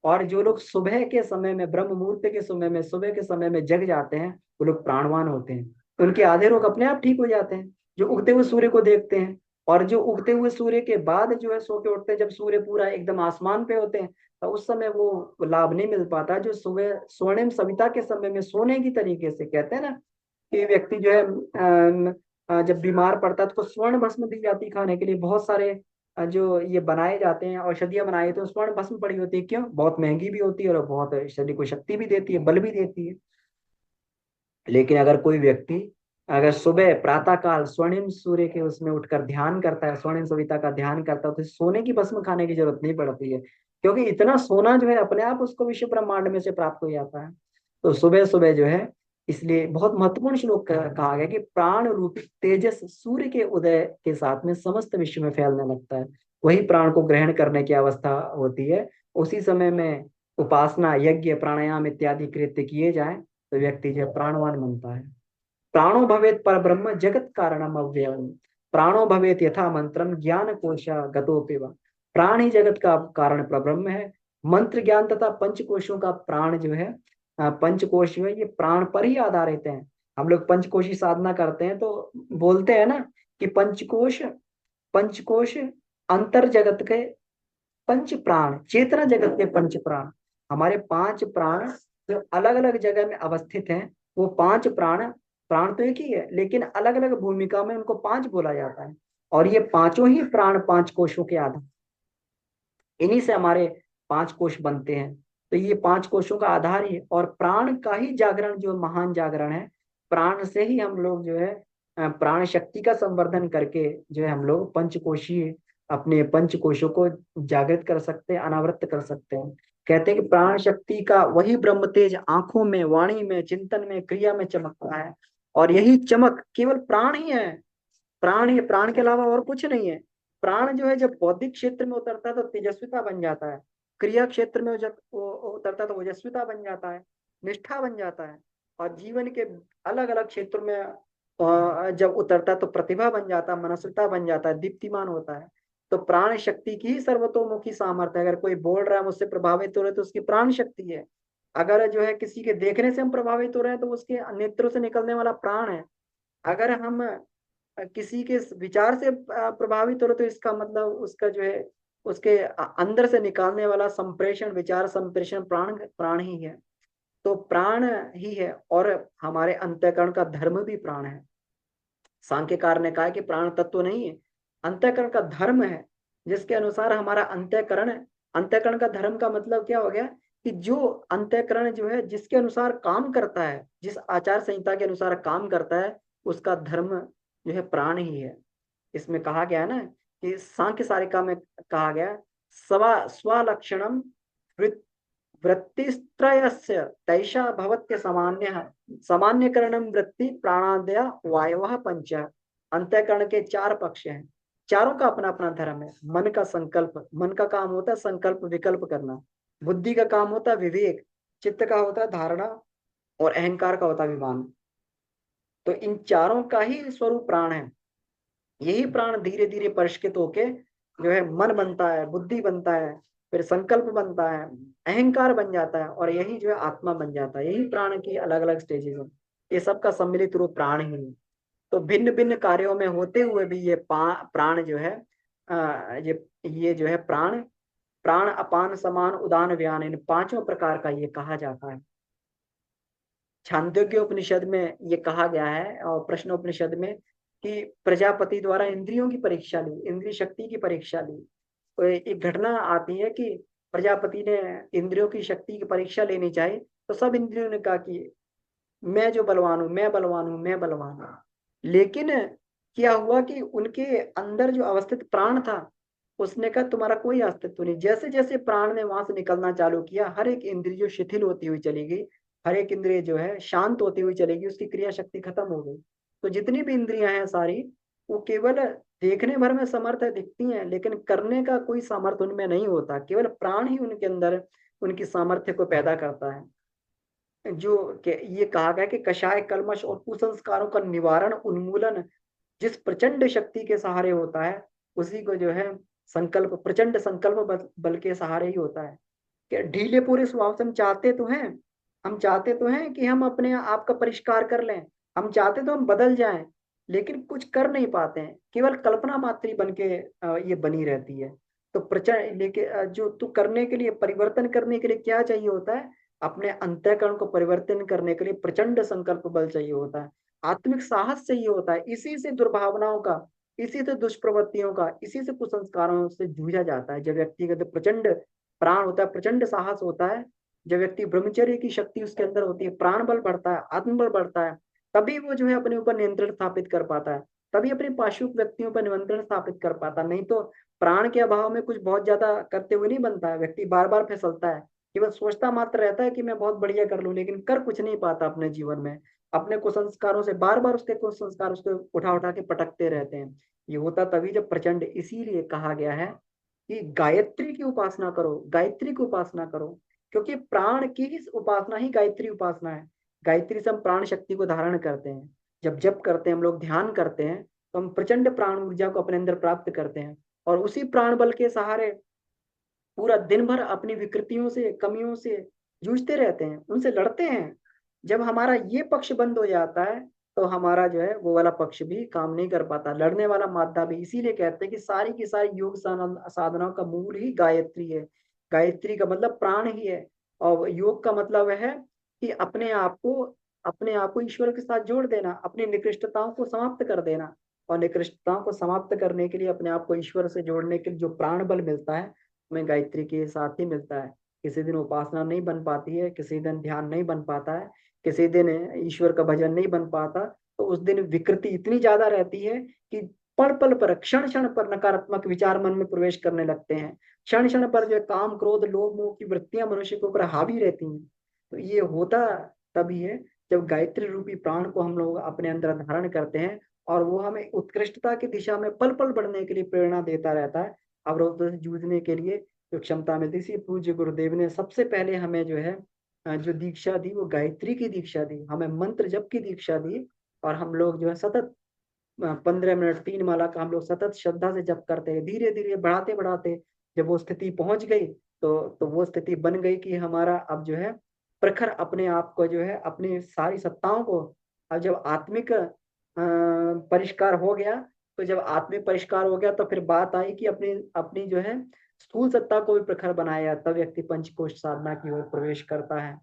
और जो लोग सुबह के समय में, ब्रह्म मुहूर्त के समय में, सुबह के समय में जग जाते हैं, वो लोग प्राणवान होते हैं। तो उनके आधे रोग अपने आप ठीक हो जाते हैं, जो उगते हुए सूर्य को देखते हैं। और जो उगते हुए सूर्य के बाद जो है सो के उठते हैं, जब सूर्य पूरा एकदम आसमान पे होते हैं, तो उस समय वो लाभ नहीं मिल पाता जो सुबह स्वर्णिम सविता के समय में सोने की तरीके से। कहते हैं ना कि व्यक्ति जो है जब बीमार पड़ता है तो स्वर्ण भस्म दी जाती है खाने के लिए। बहुत सारे जो ये बनाए जाते हैं, औषधियां बनाई तो स्वर्ण भस्म पड़ी होती है। क्यों? बहुत महंगी भी होती है और बहुत शरीर को शक्ति भी देती है, बल भी देती है। लेकिन अगर कोई व्यक्ति अगर सुबह प्रातः काल स्वर्णिम सूर्य के उसमें उठकर ध्यान करता है, स्वर्णिम सविता का ध्यान करता है, तो सोने की भस्म खाने की जरूरत नहीं पड़ती है, क्योंकि इतना सोना जो है अपने आप उसको विश्व ब्रह्मांड में से प्राप्त हो जाता है। तो सुबह सुबह जो है, इसलिए बहुत महत्वपूर्ण श्लोक कहा गया कि प्राण रूपी तेजस सूर्य के उदय के साथ में समस्त विश्व में फैलने लगता है। वही प्राण को ग्रहण करने की अवस्था होती है। उसी समय में उपासना, यज्ञ, प्राणायाम इत्यादि कृत्य किए जाए तो व्यक्ति जो प्राणवान बनता है। प्राणो भवेत पर ब्रह्म जगत कारणम अव्ययम्। प्राणो भवेत यथा मंत्रम ज्ञान कोशा गतोपिव। प्राण ही जगत का कारण पर ब्रह्म है। मंत्र ज्ञान तथा पंचकोशों का प्राण जो है, पंचकोश जो है ये प्राण पर ही आधारित है। हम लोग पंचकोशी साधना करते हैं तो बोलते हैं ना कि पंचकोश, पंचकोश अंतर जगत के पंच प्राण, चेतना जगत के पंच प्राण। हमारे पांच प्राण जो अलग अलग जगह में अवस्थित हैं, वो पांच प्राण, प्राण तो एक ही है लेकिन अलग अलग भूमिका में उनको पांच बोला जाता है। और ये पांचों ही प्राण पांच कोशों के आधार, इन्हीं से हमारे पांच कोश बनते हैं। तो ये पांच कोशों का आधार ही है। और प्राण का ही जागरण जो महान जागरण है, प्राण से ही हम लोग जो है प्राण शक्ति का संवर्धन करके जो है हम लोग पंचकोशीय अपने पंच कोशों को जागृत कर सकते हैं, अनावृत कर सकते हैं। कहते हैं कि प्राण शक्ति का वही ब्रह्म तेज आंखों में, वाणी में, चिंतन में, क्रिया में चमकता है। और यही चमक केवल प्राण ही है। प्राण ही, प्राण के अलावा और कुछ नहीं है। प्राण जो है जब बौद्धिक क्षेत्र में उतरता है तो तेजस्विता बन जाता है, क्रिया क्षेत्र में जब वो उतरता है तो ओजस्विता बन जाता है, निष्ठा बन जाता है। और जीवन के अलग अलग क्षेत्रों में जब उतरता है तो प्रतिभा बन जाता है, मनस्विता बन जाता है, दीप्तिमान होता है। तो प्राण शक्ति की ही सर्वतोमुखी सामर्थ्य है। अगर कोई बोल रहा है मुझसे प्रभावित हो रहे तो उसकी प्राण शक्ति है। अगर जो है किसी के देखने से हम प्रभावित हो रहे हैं तो उसके नेत्रों से निकलने वाला प्राण है। अगर हम किसी के विचार से प्रभावित हो रहे तो इसका मतलब उसका जो है उसके अंदर से निकालने वाला संप्रेषण, विचार संप्रेषण प्राण प्राण ही है। तो प्राण ही है। और हमारे अंतःकरण का धर्म भी प्राण है। सांख्यकार ने कहा कि प्राण तत्व नहीं है, अंतःकरण का धर्म है, जिसके अनुसार हमारा अंतःकरण, अंतःकरण का धर्म का मतलब क्या हो गया कि जो अंतःकरण जो है जिसके अनुसार काम करता है, जिस आचार संहिता के अनुसार काम करता है, उसका धर्म जो है प्राण ही है। इसमें कहा गया है ना कि सांख्य सारिका में कहा गया स्वलक्षणम वृत्तित्रयस्य तैषा भवत्य सामान्य सामान्यकरणम वृत्ति प्राणादय वायवः पंच। अंतःकरण के चार पक्ष हैं, चारों का अपना अपना धर्म है। मन का संकल्प, मन का काम होता है संकल्प विकल्प करना। बुद्धि का काम होता है विवेक। चित्त का होता है धारणा। और अहंकार का होता है विमान। तो इन चारों का ही स्वरूप प्राण है। यही प्राण धीरे धीरे परिष्कृत होके जो है मन बनता है, बुद्धि बनता है, फिर संकल्प बनता है, अहंकार बन जाता है, और यही जो है आत्मा बन जाता है। यही प्राण की अलग अलग स्टेजेस हैं। ये सबका सम्मिलित रूप प्राण ही है। तो भिन्न भिन्न कार्यों में होते हुए भी ये प्राण जो है ये जो है प्राण, प्राण अपान समान उदान व्यान, इन पांचों प्रकार का ये कहा जाता है। छांदोग्य उपनिषद में ये कहा गया है और प्रश्नोपनिषद में कि प्रजापति द्वारा इंद्रियों की परीक्षा ली, इंद्रिय शक्ति की परीक्षा ली। तो एक घटना आती है कि प्रजापति ने इंद्रियों की शक्ति की परीक्षा लेनी चाहिए, तो सब इंद्रियों ने कहा कि मैं जो बलवान हूं, मैं बलवान हूं, मैं बलवान हूं। लेकिन क्या हुआ कि उनके अंदर जो अवस्थित प्राण था, उसने कहा तुम्हारा कोई अस्तित्व नहीं। जैसे जैसे प्राण ने वहां से निकलना चालू किया, हर एक इंद्रिय जो शिथिल होती हुई चली गई, हर एक इंद्रिय जो है शांत होती हुई चलेगी, उसकी क्रिया शक्ति खत्म हो गई। तो जितनी भी इंद्रियां हैं सारी, वो केवल देखने भर में समर्थ है, दिखती हैं, लेकिन करने का कोई सामर्थ्य उनमें नहीं होता। केवल प्राण ही उनके अंदर उनकी सामर्थ्य को पैदा करता है। जो ये कहा गया कि कषाय कल्मश और कुसंस्कारों का निवारण उन्मूलन जिस प्रचंड शक्ति के सहारे होता है, उसी को जो है संकल्प, प्रचंड संकल्प बल के सहारे ही होता है। कि ढीले पूरे स्वभाव से हम चाहते तो हैं, हम चाहते तो हैं कि हम अपने आप का परिष्कार कर लें, हम चाहते तो हम बदल जाएं, लेकिन कुछ कर नहीं पाते हैं, केवल कल्पना मात्र ही बन के ये बनी रहती है। तो प्रचंड लेके जो तू करने के लिए, परिवर्तन करने के लिए क्या चाहिए होता है, अपने अंतःकरण को परिवर्तन करने के लिए प्रचंड संकल्प बल चाहिए होता है, आत्मिक साहस चाहिए होता है। इसी से दुर्भावनाओं का, इसी से दुष्प्रवृत्तियों का, इसी से कुसंस्कारों से जूझा जाता है। जब व्यक्ति का प्रचंड प्राण होता है, प्रचंड साहस होता है, जब व्यक्ति ब्रह्मचर्य की शक्ति उसके अंदर होती है, प्राण बल बढ़ता है, आत्मबल बढ़ता है, तभी वो जो है अपने ऊपर नियंत्रण स्थापित कर पाता है, तभी अपने पाशुक व्यक्तियों पर नियंत्रण स्थापित कर पाता है। नहीं तो प्राण के अभाव में कुछ बहुत ज्यादा करते हुए नहीं बनता है, व्यक्ति बार बार फिसलता है, केवल सोचता मात्र रहता है कि मैं बहुत बढ़िया कर लूं, लेकिन कर कुछ नहीं पाता अपने जीवन में। अपने कुसंस्कारों से बार बार उसके कुसंस्कार उसको उठा उठा के पटकते रहते हैं। ये होता तभी जब प्रचंड, इसीलिए कहा गया है कि गायत्री की उपासना करो, गायत्री की उपासना करो, क्योंकि प्राण की ही उपासना ही गायत्री उपासना है। गायत्री से हम प्राण शक्ति को धारण करते हैं। जब जप करते हैं हम लोग, ध्यान करते हैं, तो हम प्रचंड प्राण ऊर्जा को अपने अंदर प्राप्त करते हैं, और उसी प्राण बल के सहारे पूरा दिन भर अपनी विकृतियों से, कमियों से जूझते रहते हैं, उनसे लड़ते हैं। जब हमारा ये पक्ष बंद हो जाता है, तो हमारा जो है वो वाला पक्ष भी काम नहीं कर पाता, लड़ने वाला मादा भी। इसीलिए कहते हैं कि सारी की सारी योग साधनाओं का मूल ही गायत्री है। गायत्री का मतलब प्राण ही है, और योग का मतलब है कि अपने आप को ईश्वर के साथ जोड़ देना, अपनी निकृष्टताओं को समाप्त कर देना। और निकृष्टताओं को समाप्त करने के लिए, अपने आप को ईश्वर से जोड़ने के लिए जो प्राण बल मिलता है, हमें गायत्री के साथ ही मिलता है। किसी दिन उपासना नहीं बन पाती है, किसी दिन ध्यान नहीं बन पाता है, किसी दिन ईश्वर का भजन नहीं बन पाता, तो उस दिन विकृति इतनी ज्यादा रहती है कि पल पल पर, क्षण क्षण पर नकारात्मक विचार मन में प्रवेश करने लगते हैं। क्षण क्षण पर जो है काम, क्रोध, लोभ, मोह की वृत्तियां मनुष्य के ऊपर हावी रहती हैं। तो ये होता तभी है जब गायत्री रूपी प्राण को हम लोग अपने अंदर धारण करते हैं, और वो हमें उत्कृष्टता की दिशा में पल पल बढ़ने के लिए प्रेरणा देता रहता है, अवरोधों से जूझने के लिए जो क्षमता मिलती। इसी पूज्य गुरुदेव ने सबसे पहले हमें जो है जो दीक्षा दी, वो गायत्री की दीक्षा दी, हमें मंत्र जप की दीक्षा दी। और हम लोग जो है सतत 15 मिनट 3 माला का हम लोग सतत श्रद्धा से जप करते हैं। धीरे धीरे बढ़ाते बढ़ाते जब वो स्थिति पहुंच गई, तो वो स्थिति बन गई कि हमारा अब जो है प्रखर अपने आप को जो है, अपनी सारी सत्ताओं को, अब जब आत्मिक परिष्कार हो गया, तो जब आत्मिक परिष्कार हो गया, तो फिर बात आई कि अपनी अपनी जो है स्थूल सत्ता को भी प्रखर बनाया, तब व्यक्ति पंचकोश साधना की ओर प्रवेश करता है।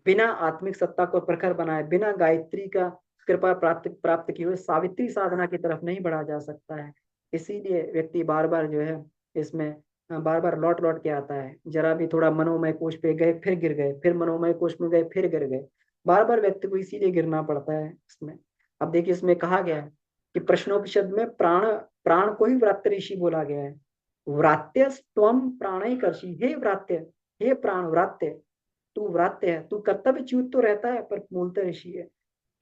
बिना आत्मिक सत्ता को प्रखर बनाए, बिना गायत्री का कृपा प्राप्त प्राप्त किए हुए सावित्री साधना की तरफ नहीं बढ़ा जा सकता है। इसीलिए व्यक्ति बार बार जो है इसमें बार बार लौट लौट के आता है। जरा भी थोड़ा मनोमय कोश पे गए फिर गिर गए, फिर मनोमय कोश में गए फिर गिर गए, बार बार व्यक्ति को इसीलिए गिरना पड़ता है इसमें। अब देखिए इसमें कहा गया है कि प्रश्नोपनिषद में प्राण प्राण को ही व्रात्य ऋषि बोला गया है। व्रात्य स्वम प्राण कर्षि, हे व्रात्य, हे प्राण व्रात्य, तू व्रात्य है, तू कर्तव्य च्युत तो रहता है पर मूलतः ऋषि है।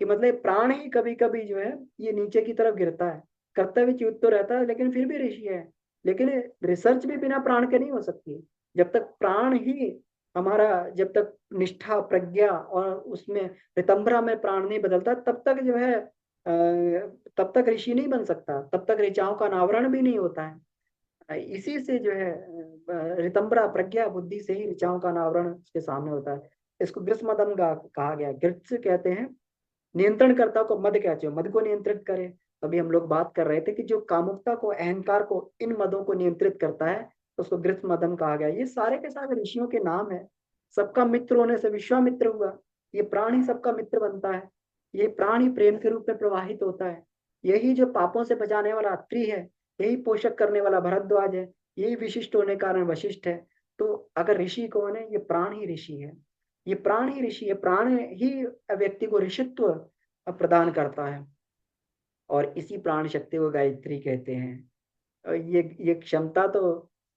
कि मतलब प्राण ही कभी कभी जो है ये नीचे की तरफ गिरता है, कर्तव्य च्युत तो रहता है लेकिन फिर भी ऋषि है। लेकिन रिसर्च भी बिना प्राण के नहीं हो सकती। जब तक प्राण ही हमारा, जब तक निष्ठा, प्रज्ञा और उसमें रितंभरा में प्राण नहीं बदलता, तब तक जो है तब तक ऋषि नहीं बन सकता, तब तक ऋचाओं का अनावरण भी नहीं होता है। इसी से जो है रितंबरा, प्रज्ञा, बुद्धि से ही ऋचाओं का अनावरण उसके सामने होता है। इसको ग्रीष्मदम कहा गया। ग्रीष्म कहते हैं नियंत्रणकर्ता को, मद कहते हो, मद को नियंत्रित करे। अभी हम लोग बात कर रहे थे कि जो कामुकता को, अहंकार को, इन मदों को नियंत्रित करता है, तो उसको ग्रीष्म मदम कहा गया। ये सारे के सारे ऋषियों के नाम है। सबका मित्र होने से विश्वामित्र हुआ। ये प्राण ही सबका मित्र बनता है, ये प्राण ही प्रेम के रूप में प्रवाहित होता है। यही जो पापों से बचाने वाला अत्रि है, यही पोषक करने वाला भरद्वाज है, यही विशिष्ट होने के कारण वशिष्ठ है। तो अगर ऋषि कौन है, ये प्राण ही ऋषि है, ये प्राण ही ऋषि है, प्राण ही व्यक्ति को ऋषित्व प्रदान करता है। और इसी प्राण शक्ति को गायत्री कहते हैं। और ये क्षमता तो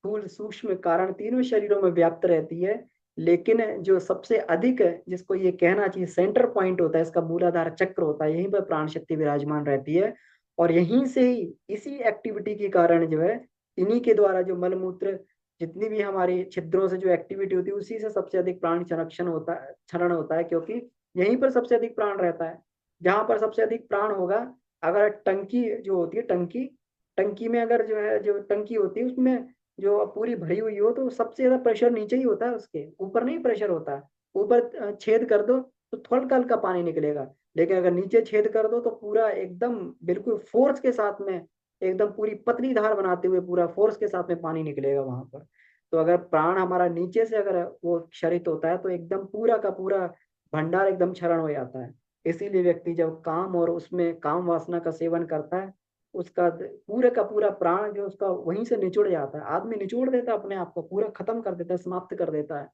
स्थूल सूक्ष्म कारण तीनों शरीरों में व्याप्त रहती है, लेकिन जो सबसे अधिक जिसको ये कहना चाहिए सेंटर पॉइंट होता है, इसका मूलाधार चक्र होता है, यहीं पर प्राण शक्ति विराजमान रहती है। और यहीं से ही इसी एक्टिविटी के कारण जो है, इन्हीं के द्वारा जो मलमूत्र जितनी भी हमारी छिद्रों से जो एक्टिविटी होती है, उसी से सबसे अधिक प्राण संरक्षण होता है, क्षरण होता है, क्योंकि यहीं पर सबसे अधिक प्राण रहता है। जहां पर सबसे अधिक प्राण होगा, अगर टंकी जो होती है, टंकी टंकी में अगर जो है, जो टंकी होती है उसमें जो पूरी भरी हुई हो, तो सबसे ज्यादा प्रेशर नीचे ही होता है, उसके ऊपर नहीं प्रेशर होता है। ऊपर छेद कर दो तो थोड़ा हल्का पानी निकलेगा, लेकिन अगर नीचे छेद कर दो तो पूरा एकदम बिल्कुल फोर्स के साथ में, एकदम पूरी पतली धार बनाते हुए पूरा फोर्स के साथ में पानी निकलेगा वहां पर। तो अगर प्राण हमारा नीचे से अगर वो क्षरित होता है, तो एकदम पूरा का पूरा भंडार एकदम क्षरण हो जाता है। इसीलिए व्यक्ति जब काम और उसमें काम वासना का सेवन करता है, उसका पूरे का पूरा प्राण जो उसका वहीं से निचुड़ जाता है, आदमी निचोड़ देता है अपने आप को, पूरा खत्म कर देता है, समाप्त कर देता है।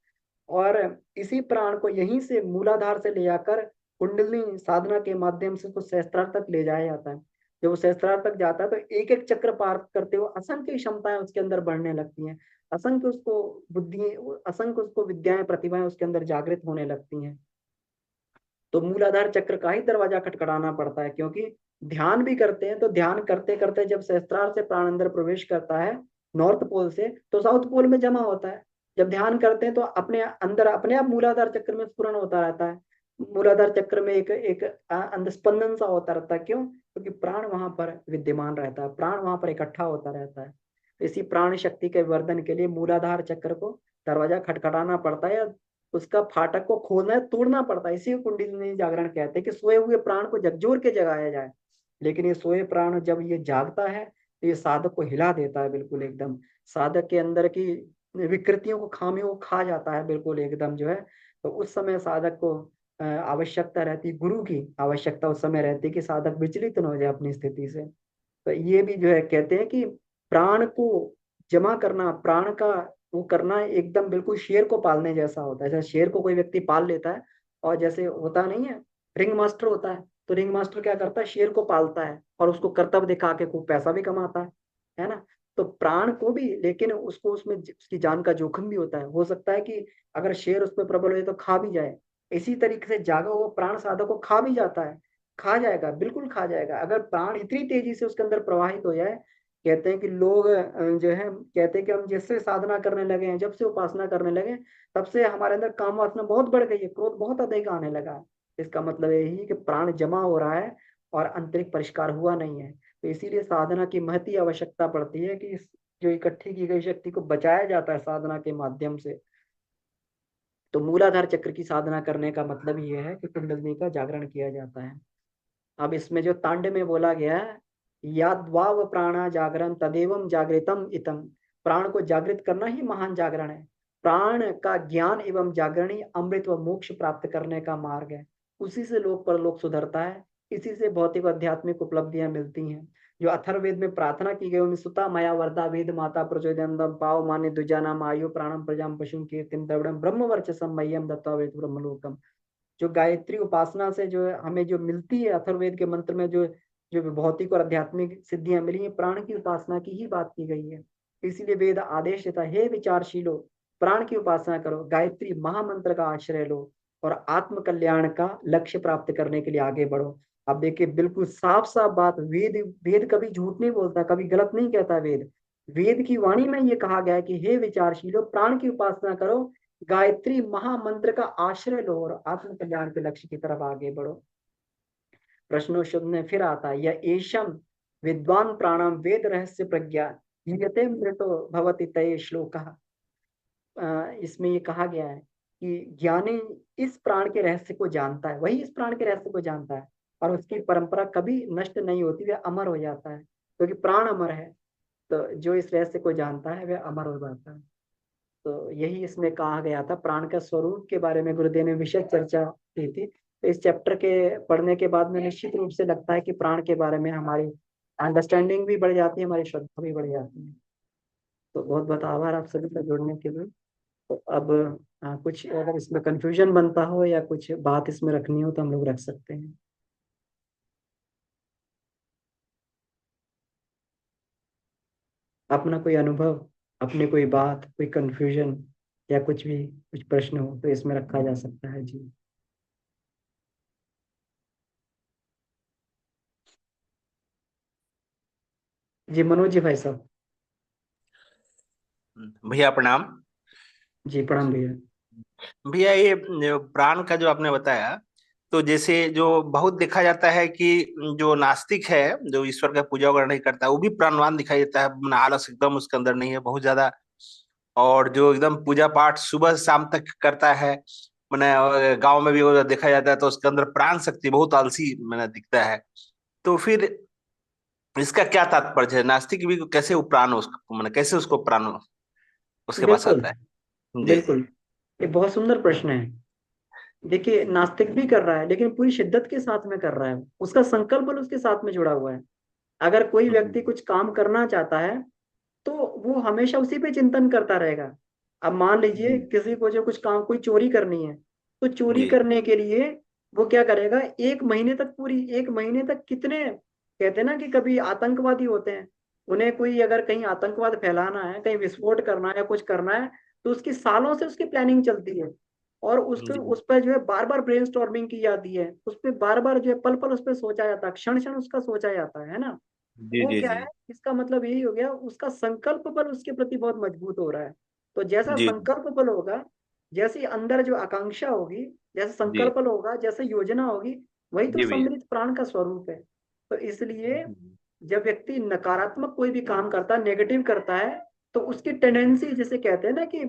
और इसी प्राण को यहीं से मूलाधार से ले जाकर कुंडली साधना के माध्यम से उसको सहस्त्रार तक ले जाया जाता है। जब वो सहस्त्रार तक जाता है, तो एक एक चक्र पार करते हुए असंख्य क्षमताएं उसके अंदर बढ़ने लगती हैं, असंख्य उसको बुद्धि, असंख्य उसको विद्याएं प्रतिभाएं उसके अंदर जागृत होने लगती हैं। तो मूलाधार चक्र का ही दरवाजा खटखटाना पड़ता है, क्योंकि ध्यान भी करते हैं, तो ध्यान करते करते जब सहस्त्रार से प्राण अंदर प्रवेश करता है नॉर्थ पोल से, तो साउथ पोल में जमा होता है। जब ध्यान करते हैं तो अपने अंदर अपने आप मूलाधार चक्र में स्फुरण होता रहता है। मूलाधार चक्र में एक एक अंदर स्पंदन सा होता रहता है। क्यों? क्योंकि प्राण वहां पर विद्यमान रहता है, प्राण वहां पर इकट्ठा होता रहता है। इसी प्राण शक्ति के वर्धन के लिए मूलाधार चक्र को दरवाजा खटखटाना पड़ता है, उसका फाटक को खोलना है, तोड़ना पड़ता है। इसी को कुंडलिनी जागरण कहते हैं, कि सोए हुए प्राण को झकझोर के जगाया जाए। लेकिन ये सोए प्राण जब ये जागता है, तो ये साधक को हिला देता है बिल्कुल एकदम, साधक के अंदर की विकृतियों को, खामियों को खा जाता है बिल्कुल एकदम जो है। तो उस समय साधक को आवश्यकता रहती, गुरु की आवश्यकता उस समय रहती, कि साधक विचलित न हो जाए अपनी स्थिति से। तो ये भी जो है कहते हैं कि प्राण को जमा करना, प्राण का वो करना एकदम बिल्कुल शेर को पालने जैसा होता है। जैसे शेर को कोई व्यक्ति पाल लेता है, और जैसे होता नहीं है, रिंग मास्टर होता है, तो रिंग मास्टर क्या करता है, शेर को पालता है और उसको कर्तव्य दिखा के खूब पैसा भी कमाता है ना। तो प्राण को भी, लेकिन उसको उसमें उसकी जान का जोखिम भी होता है, हो सकता है कि अगर शेर उसमें प्रबल हो जाए तो खा भी जाए। इसी तरीके से जागा हुआ प्राण साधक को खा भी जाता है, खा जाएगा, बिल्कुल खा जाएगा, अगर प्राण इतनी तेजी से उसके अंदर प्रवाहित हो जाए। कहते हैं कि लोग जो है, कहते हैं कि हम जिससे साधना करने लगे हैं, जब से उपासना करने लगे, तब से हमारे अंदर काम वासना बहुत बढ़ गई है, क्रोध बहुत अधिक आने लगा है। इसका मतलब यही है कि प्राण जमा हो रहा है और आंतरिक परिष्कार हुआ नहीं है। तो इसीलिए साधना की महती आवश्यकता पड़ती है, कि इस जो इकट्ठी की गई शक्ति को बचाया जाता है साधना के माध्यम से। तो मूलाधार चक्र की साधना करने का मतलब ये है कि कुंडलिनी का जागरण किया जाता है। अब इसमें जो तांड में बोला गया है, याद्वाव प्राणा जागरण तदेवम जागृतम इतम, प्राण को जागृत करना ही महान जागरण है। प्राण का ज्ञान एवं जागरण ही अमृत व मोक्ष प्राप्त करने का मार्ग है। उसी से लोक परलोक सुधरता है, इसी से भौतिक व आध्यात्मिक उपलब्धियां मिलती हैं। जो अथर्ववेद में प्रार्थना की गई, उनमें सुता मया वरदा वेद माता प्रचोदयन्दम पाव माने दुजानाम आयु प्राणम प्रजाम पशुम कीर्तिम द्रविड़म ब्रह्म वर्चसम मह्यम दत्वा वेद ब्रह्मलोकम। जो गायत्री उपासना से जो हमें जो मिलती है, अथर्ववेद के मंत्र में जो जो भौतिक और आध्यात्मिक सिद्धियां मिली हैं, प्राण की उपासना की ही बात की गई है। इसीलिए वेद आदेश देता है, हे विचारशीलो, प्राण की उपासना करो, गायत्री महामंत्र का आश्रय लो, और आत्म कल्याण का लक्ष्य प्राप्त करने के लिए आगे बढ़ो। अब देखिए, बिल्कुल साफ साफ बात, वेद वेद कभी झूठ नहीं बोलता, कभी गलत नहीं कहता वेद। वेद की वाणी में ये कहा गया है कि हे विचारशीलो, प्राण की उपासना करो, गायत्री महामंत्र का आश्रय लो, और आत्म कल्याण के लक्ष्य की तरफ आगे बढ़ो। प्रश्नों में फिर आता है, यह एशम विद्वान प्राणम वेद रहस्य प्रज्ञा हीयते मृतो भवति तय श्लोक। इसमें ये कहा गया है कि ज्ञानी इस प्राण के रहस्य को जानता है, वही इस प्राण के रहस्य को जानता है, और उसकी परंपरा कभी नष्ट नहीं होती, वह अमर हो जाता है, क्योंकि प्राण अमर है। तो जो इस रहस्य को जानता है वह अमर हो जाता है। तो यही इसमें कहा गया था, प्राण का स्वरूप के बारे में गुरुदेव ने विशेष चर्चा की थी। तो इस चैप्टर के पढ़ने के बाद में निश्चित रूप से लगता है कि प्राण के बारे में हमारी अंडरस्टैंडिंग भी बढ़ जाती है, हमारी श्रद्धा भी बढ़ जाती है। तो बहुत बहुत आभार आप सभी का जुड़ने के लिए। तो अब कुछ अगर इसमें कंफ्यूजन बनता हो या कुछ बात इसमें रखनी हो तो हम लोग रख सकते हैं। अपना कोई अनुभव, अपनी कोई बात, कोई कंफ्यूजन या कुछ भी, कुछ प्रश्न हो तो इसमें रखा जा सकता है जी। जी मनोज जी, भाई साहब। भैया प्रणाम। जी प्रणाम भैया। भैया ये प्राण का जो आपने बताया, तो जैसे जो बहुत देखा जाता है कि जो नास्तिक है, जो ईश्वर का पूजा वगैरह नहीं करता, वो भी प्राणवान दिखाई देता है, मन आलस एकदम उसके अंदर नहीं है बहुत ज्यादा। और जो एकदम पूजा पाठ सुबह से शाम तक करता है, मैंने गांव में भी वो देखा जाता है, तो उसके अंदर प्राण शक्ति बहुत आलसी मैंने दिखता है। तो फिर इसका क्या तात्पर्य है? नास्तिक भी कैसे वो प्राण उसको, मैंने कैसे उसको प्राण उसके पास बिल्कुल आता है? जी जी। बिल्कुल, ये बहुत सुंदर प्रश्न है। देखिए, नास्तिक भी कर रहा है लेकिन पूरी शिद्दत के साथ में कर रहा है, उसका संकल्प बल उसके साथ में जुड़ा हुआ है। अगर कोई व्यक्ति हम्म, कुछ काम करना चाहता है तो वो हमेशा उसी पे चिंतन करता रहेगा। अब मान लीजिए जी किसी को जो कुछ काम, कोई चोरी करनी है, तो चोरी जी करने के लिए वो क्या करेगा, एक महीने तक, पूरी एक महीने तक कितने, कहते हैं ना कि कभी आतंकवादी होते हैं, उन्हें कोई अगर कहीं आतंकवाद फैलाना है, कहीं विस्फोट करना है या कुछ करना है, तो उसकी सालों से उसकी प्लानिंग चलती है। और उसको जी उस पर जो है बार बार ब्रेनस्टॉर्मिंग की जाती है, उस पर बार बार जो है पल पल उस पर सोचा जाता है, क्षण क्षण उसका सोचा जाता है ना। जी वो जी क्या जी है, इसका मतलब यही हो गया, उसका संकल्प बल उसके प्रति बहुत मजबूत हो रहा है। तो जैसा जी संकल्प बल होगा, जैसी अंदर जो आकांक्षा होगी, जैसा जी संकल्प बल होगा, जैसे योजना होगी, वही तो जी भैया। सम्मिलित प्राण का स्वरूप है। तो इसलिए हम्म, जब व्यक्ति नकारात्मक कोई भी काम करता है, नेगेटिव करता है, तो उसकी टेंडेंसी, जिसे कहते हैं ना कि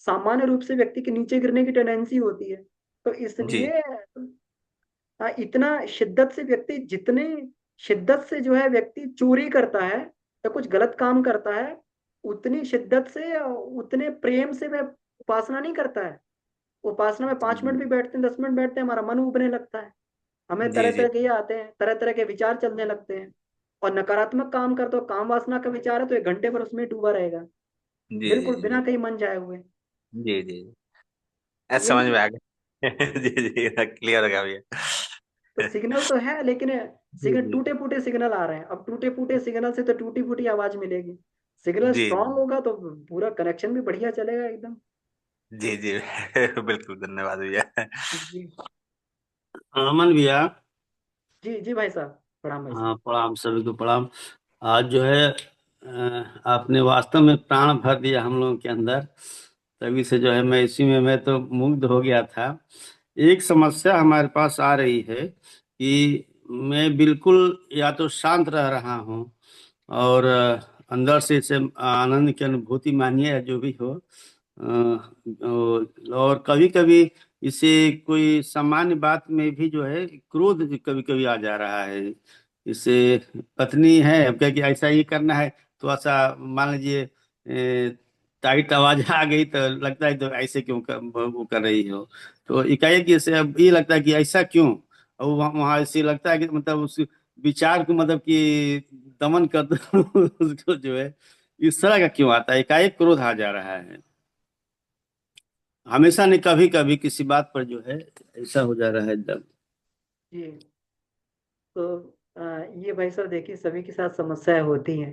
सामान्य रूप से व्यक्ति के नीचे गिरने की टेंडेंसी होती है। तो जी इसलिए इतना शिद्दत से व्यक्ति, जितने शिद्दत से जो है व्यक्ति चोरी करता है या कुछ गलत काम करता है, उतनी शिद्दत से, उतने प्रेम से वह उपासना नहीं करता है। उपासना में 5 मिनट भी बैठते हैं, 10 मिनट बैठते हैं, हमारा मन उबने लगता है, हमें जी तरह जी तरह के ये आते हैं, तरह तरह के विचार चलने लगते हैं। और नकारात्मक काम करते हो, काम वासना का विचार है, तो 1 घंटे पर उसमें डूबा रहेगा, जी बिल्कुल जी बिना कहीं मन जाए हुए। जी जी। तो समझ यही में है। आ गया। जी जी, क्लियर हो गया भैया। तो सिग्नल तो है लेकिन जी सिग्नल, जी टूटे फूटे सिग्नल आ रहे हैं। अब टूटे फूटे सिग्नल से तो टूटी फूटी आवाज मिलेगी। सिग्नल जी स्ट्रांग होगा तो पूरा कनेक्शन भी बढ़िया चलेगा एकदम। जी जी। बिल्कुल, धन्यवाद भैया। जी अमन भैया। जी जी भाई साहब, प्रणाम भाई हाँ साहब। प्रणाम, सभी को प्रणाम। आज जो है आपने वास्तव में प्राण भर दिया हम लोगों के अंदर। तभी से जो है मैं इसी में, मैं तो मुग्ध हो गया था। एक समस्या हमारे पास आ रही है कि मैं बिल्कुल या तो शांत रह रहा हूँ और अंदर से इसे आनंद की अनुभूति मानिए या जो भी हो, और कभी कभी इसे कोई सामान्य बात में भी जो है क्रोध कभी कभी आ जा रहा है। इसे पत्नी है, अब क्या कि ऐसा ही करना है, तो ऐसा मान लीजिए टाइट आवाज आ गई तो लगता है तो ऐसे क्यों वो कर रही हो। तो इकाएक से अब ये लगता है कि ऐसा क्यों। और वहाँ ऐसे लगता है कि मतलब उस विचार को मतलब कि दमन कर दो। उसको जो है इस तरह का क्यों आता है, एकाएक क्रोध आ जा रहा है। हमेशा नहीं, कभी कभी किसी बात पर जो है ऐसा हो जा रहा है एकदम। जी तो ये भाई साहब देखिए, सभी के साथ समस्याएं होती हैं,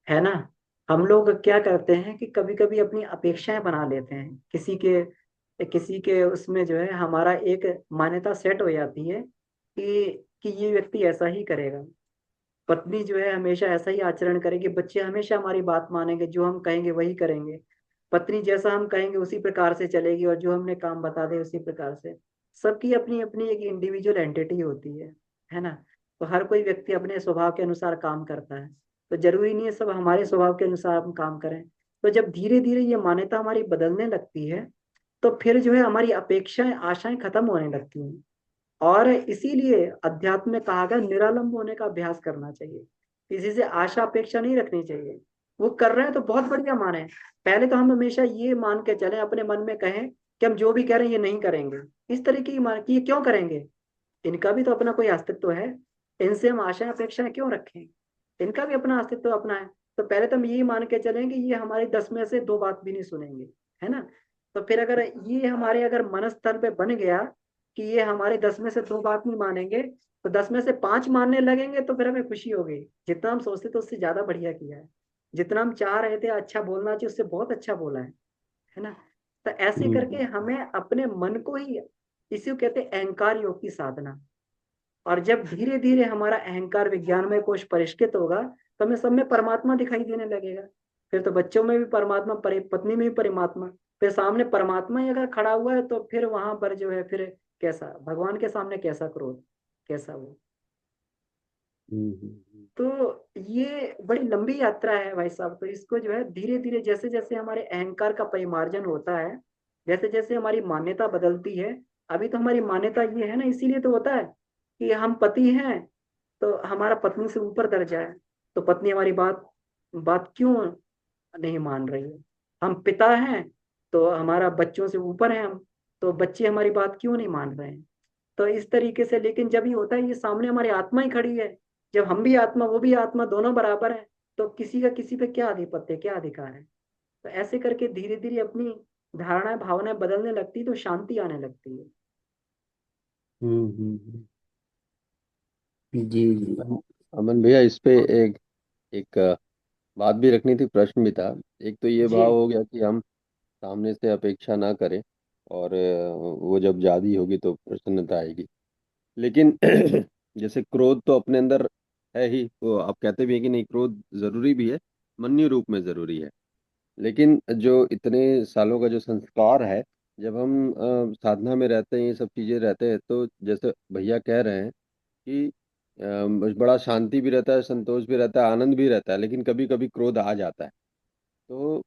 है ना। हम लोग क्या करते हैं कि कभी कभी अपनी अपेक्षाएं बना लेते हैं, किसी के उसमें जो है हमारा एक मान्यता सेट हो जाती है कि ये व्यक्ति ऐसा ही करेगा, पत्नी जो है हमेशा ऐसा ही आचरण करेगी, बच्चे हमेशा हमारी बात मानेंगे, जो हम कहेंगे वही करेंगे, पत्नी जैसा हम कहेंगे उसी प्रकार से चलेगी, और जो हमने काम बता दे उसी प्रकार से। सबकी अपनी अपनी एक इंडिविजुअल एंटिटी होती है ना। तो हर कोई व्यक्ति अपने स्वभाव के अनुसार काम करता है। तो जरूरी नहीं है सब हमारे स्वभाव के अनुसार हम काम करें। तो जब धीरे धीरे ये मान्यता हमारी बदलने लगती है, तो फिर जो है हमारी अपेक्षाएं, आशाएं खत्म होने लगती हैं। और इसीलिए अध्यात्म में कहा गया, निरालंब होने का अभ्यास करना चाहिए, किसी से आशा अपेक्षा नहीं रखनी चाहिए। वो कर रहे हैं तो बहुत बढ़िया माने, पहले तो हम हमेशा ये मान के चलें, अपने मन में कहें कि हम जो भी कह रहे हैं ये नहीं करेंगे, इस तरीके की मान कि ये क्यों करेंगे, इनका भी तो अपना कोई अस्तित्व है, इनसे हम आशा अपेक्षाएं क्यों रखें, इनका भी अपना अस्तित्व अपना है। तो पहले तो हम यही मान के चलें कि ये हमारी 10 में से 2 बात भी नहीं सुनेंगे, है ना। तो फिर अगर ये हमारे अगर मन स्तर पे बन गया कि ये हमारे 10 में से 2 बात नहीं मानेंगे, तो 10 में से 5 मानने लगेंगे, तो फिर हमें खुशी होगी। जितना हम सोचते थे उससे ज्यादा बढ़िया किया है। जितना हम चाह रहे थे अच्छा बोलना चाहिए, उससे बहुत अच्छा बोला है ना। तो ऐसे करके हम्म हमें अपने मन को ही, इसी को कहते हैं अहंकार योग की साधना। और जब धीरे धीरे हमारा अहंकार विज्ञानमय कोश परिष्कृत होगा, तो हमें सब में परमात्मा दिखाई देने लगेगा। फिर तो बच्चों में भी परमात्मा, पत्नी में भी परमात्मा। फिर सामने परमात्मा ही अगर खड़ा हुआ है, तो फिर वहां पर जो है फिर कैसा भगवान के सामने कैसा क्रोध, कैसा वो। हम्म। तो ये बड़ी लंबी यात्रा है भाई साहब। तो इसको जो है धीरे धीरे, जैसे जैसे हमारे अहंकार का परिमार्जन होता है, जैसे जैसे हमारी मान्यता बदलती है। अभी तो हमारी मान्यता ये है ना, इसीलिए तो होता है कि हम पति हैं, तो हमारा पत्नी से ऊपर दर्जा है। तो पत्नी हमारी बात बात क्यों नहीं मान रही है। हम पिता हैं, तो हमारा बच्चों से ऊपर है हम, तो बच्चे हमारी बात क्यों नहीं मान रहे हैं। तो इस तरीके से, लेकिन जब ये होता है, ये सामने हमारी आत्मा ही खड़ी है। जब हम भी आत्मा, वो भी आत्मा, दोनों बराबर हैं, तो किसी का किसी पे क्या आधिपत्य, क्या अधिकार है। तो ऐसे करके धीरे धीरे अपनी धारणाएं भावनाएं बदलने लगती, तो शांति आने लगती है। जी जी। अमन भैया, इस पे और एक एक बात भी रखनी थी, प्रश्न भी था। एक तो ये जी भाव हो गया कि हम सामने से अपेक्षा ना करें, और वो जब जादी होगी तो प्रसन्नता आएगी। लेकिन जैसे क्रोध तो अपने अंदर है ही, वो आप कहते भी हैं कि नहीं, क्रोध जरूरी भी है, मन्य रूप में जरूरी है। लेकिन जो इतने सालों का जो संस्कार है, जब हम साधना में रहते हैं, ये सब चीजें रहते हैं, तो जैसे भैया कह रहे हैं कि बड़ा शांति भी रहता है, संतोष भी रहता है, आनंद भी रहता है, लेकिन कभी कभी क्रोध आ जाता है। तो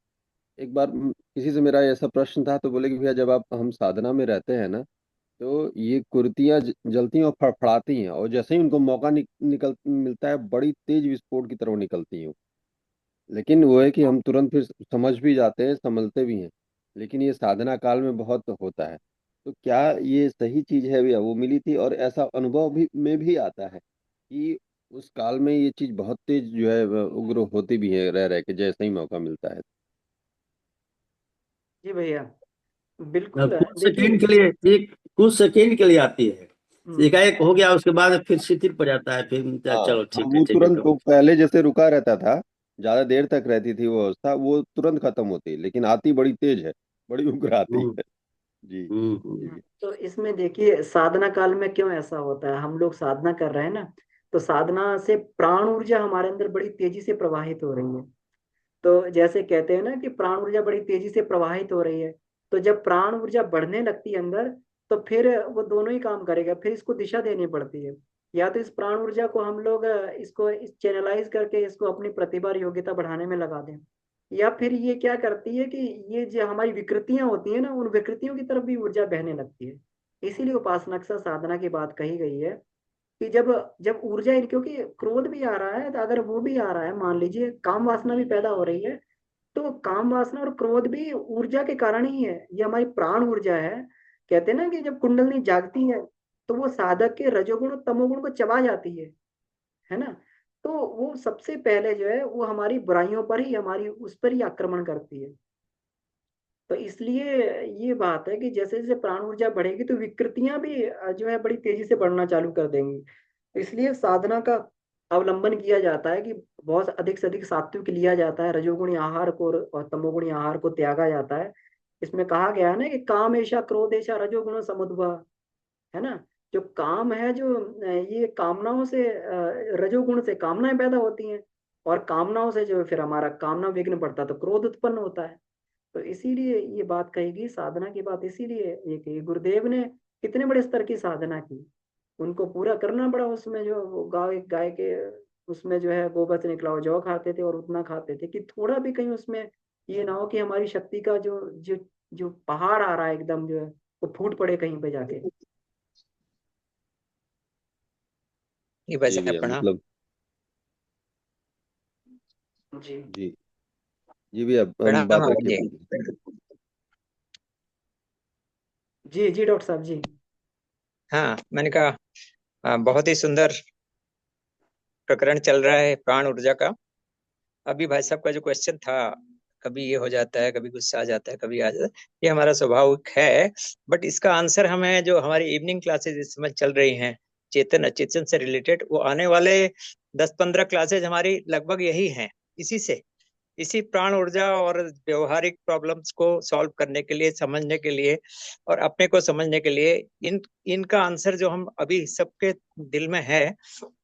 एक बार किसी से मेरा ऐसा प्रश्न था, तो बोले कि भैया, जब आप हम साधना में रहते हैं ना, तो ये कुर्तियां जलती हैं और फड़फड़ाती हैं, और जैसे ही उनको मौका निकल मिलता है, बड़ी तेज विस्फोट की तरह वो निकलती हैं। लेकिन वो है कि हम तुरंत फिर समझ भी जाते हैं, संभलते भी हैं। लेकिन ये साधना काल में बहुत होता है। तो क्या ये सही चीज है भैया? वो मिली थी, और ऐसा अनुभव भी में भी आता है कि उस काल में ये चीज बहुत तेज जो है उग्र होती भी है, रह रह के जैसे ही मौका मिलता है। जी भैया, बिल्कुल। कुछ देखिए, सेकंड के लिए, एक कुछ सेकंड के लिए आती है, हम्म, एकाएक हो गया, उसके बाद फिर शिथिल पड़ जाता है, फिर हाँ चलो हाँ, ठीक है वो ठीक है तुरंत, करो। वो पहले जैसे रुका रहता था, ज्यादा देर तक रहती थी वो अवस्था, वो तुरंत खत्म होती, लेकिन आती बड़ी तेज है, बड़ी उग्र आती हम्म है। जी। हम्म। जी। तो इसमें देखिए साधना काल में क्यों ऐसा होता है। हम लोग साधना कर रहे हैं ना, तो साधना से प्राण ऊर्जा हमारे अंदर बड़ी तेजी से प्रवाहित हो रही है। तो जैसे कहते हैं ना कि प्राण ऊर्जा बड़ी तेजी से प्रवाहित हो रही है, तो जब प्राण ऊर्जा बढ़ने लगती है अंदर, तो फिर वो दोनों ही काम करेगा। फिर इसको दिशा देनी पड़ती है। या तो इस प्राण ऊर्जा को हम लोग इसको इस चैनलाइज करके इसको अपनी प्रतिभा और योग्यता बढ़ाने में लगा दें, या फिर ये क्या करती है कि ये जो हमारी विकृतियां होती है ना, उन विकृतियों की तरफ भी ऊर्जा बहने लगती है। इसीलिए उपासना साधना की बात कही गई है कि जब जब ऊर्जा, क्योंकि क्रोध भी आ रहा है, तो अगर वो भी आ रहा है, मान लीजिए काम वासना भी पैदा हो रही है, तो काम वासना और क्रोध भी ऊर्जा के कारण ही है। ये हमारी प्राण ऊर्जा है। कहते हैं ना कि जब कुंडलनी जागती है, तो वो साधक के रजोगुण और तमोगुण को चबा जाती है ना। तो वो सबसे पहले जो है वो हमारी बुराइयों पर ही, हमारी उस पर ही आक्रमण करती है। तो इसलिए ये बात है कि जैसे जैसे प्राण ऊर्जा बढ़ेगी, तो विकृतियां भी जो है बड़ी तेजी से बढ़ना चालू कर देंगी। इसलिए साधना का अवलंबन किया जाता है कि बहुत अधिक से अधिक सात्विक लिया जाता है, रजोगुणी आहार को और तमोगुणी आहार को त्यागा जाता है। इसमें कहा गया है ना कि काम ऐसा क्रोध ऐसा रजोगुण समुद्भव, है ना। जो काम है, जो ये कामनाओं से, रजोगुण से कामनाएं पैदा होती हैं, और कामनाओं से जो फिर हमारा कामना विघ्न पड़ता है, तो क्रोध उत्पन्न होता है। तो इसीलिए ये बात कहेगी, साधना की बात इसीलिए ये कही। गुरुदेव ने कितने बड़े स्तर की साधना की, उनको पूरा करना पड़ा। उसमें जो वो गाय गाय के उसमें जो है गोबर से निकला हुआ जौ खाते थे, और उतना खाते थे कि थोड़ा भी कहीं उसमें ये ना हो कि हमारी शक्ति का जो जो जो पहाड़ आ रहा है एकदम जो है, वो फूट पड़े कहीं पे जाके। जी ये वैसे भैया, प्रणाम। मतलब जी जी। जी भैया, हम प्रणाम बात अमन रखिए जी। अपनी। जी जी डॉक्टर साहब जी। हाँ, मैंने कहा बहुत ही सुंदर प्रकरण चल रहा है प्राण ऊर्जा का। अभी भाई साहब का जो क्वेश्चन था कभी ये हो जाता है, कभी गुस्सा आ जाता है, कभी आ जाता है, ये हमारा स्वाभाविक है। बट इसका आंसर हमें, जो हमारी इवनिंग क्लासेज इस समय चल रही हैं चेतन अचेतन से रिलेटेड, वो आने वाले 10-15 क्लासेज हमारी लगभग यही हैं, इसी से, इसी प्राण ऊर्जा और व्यवहारिक प्रॉब्लम्स को सॉल्व करने के लिए, समझने के लिए और अपने को समझने के लिए, इनका आंसर जो हम अभी सबके दिल में है,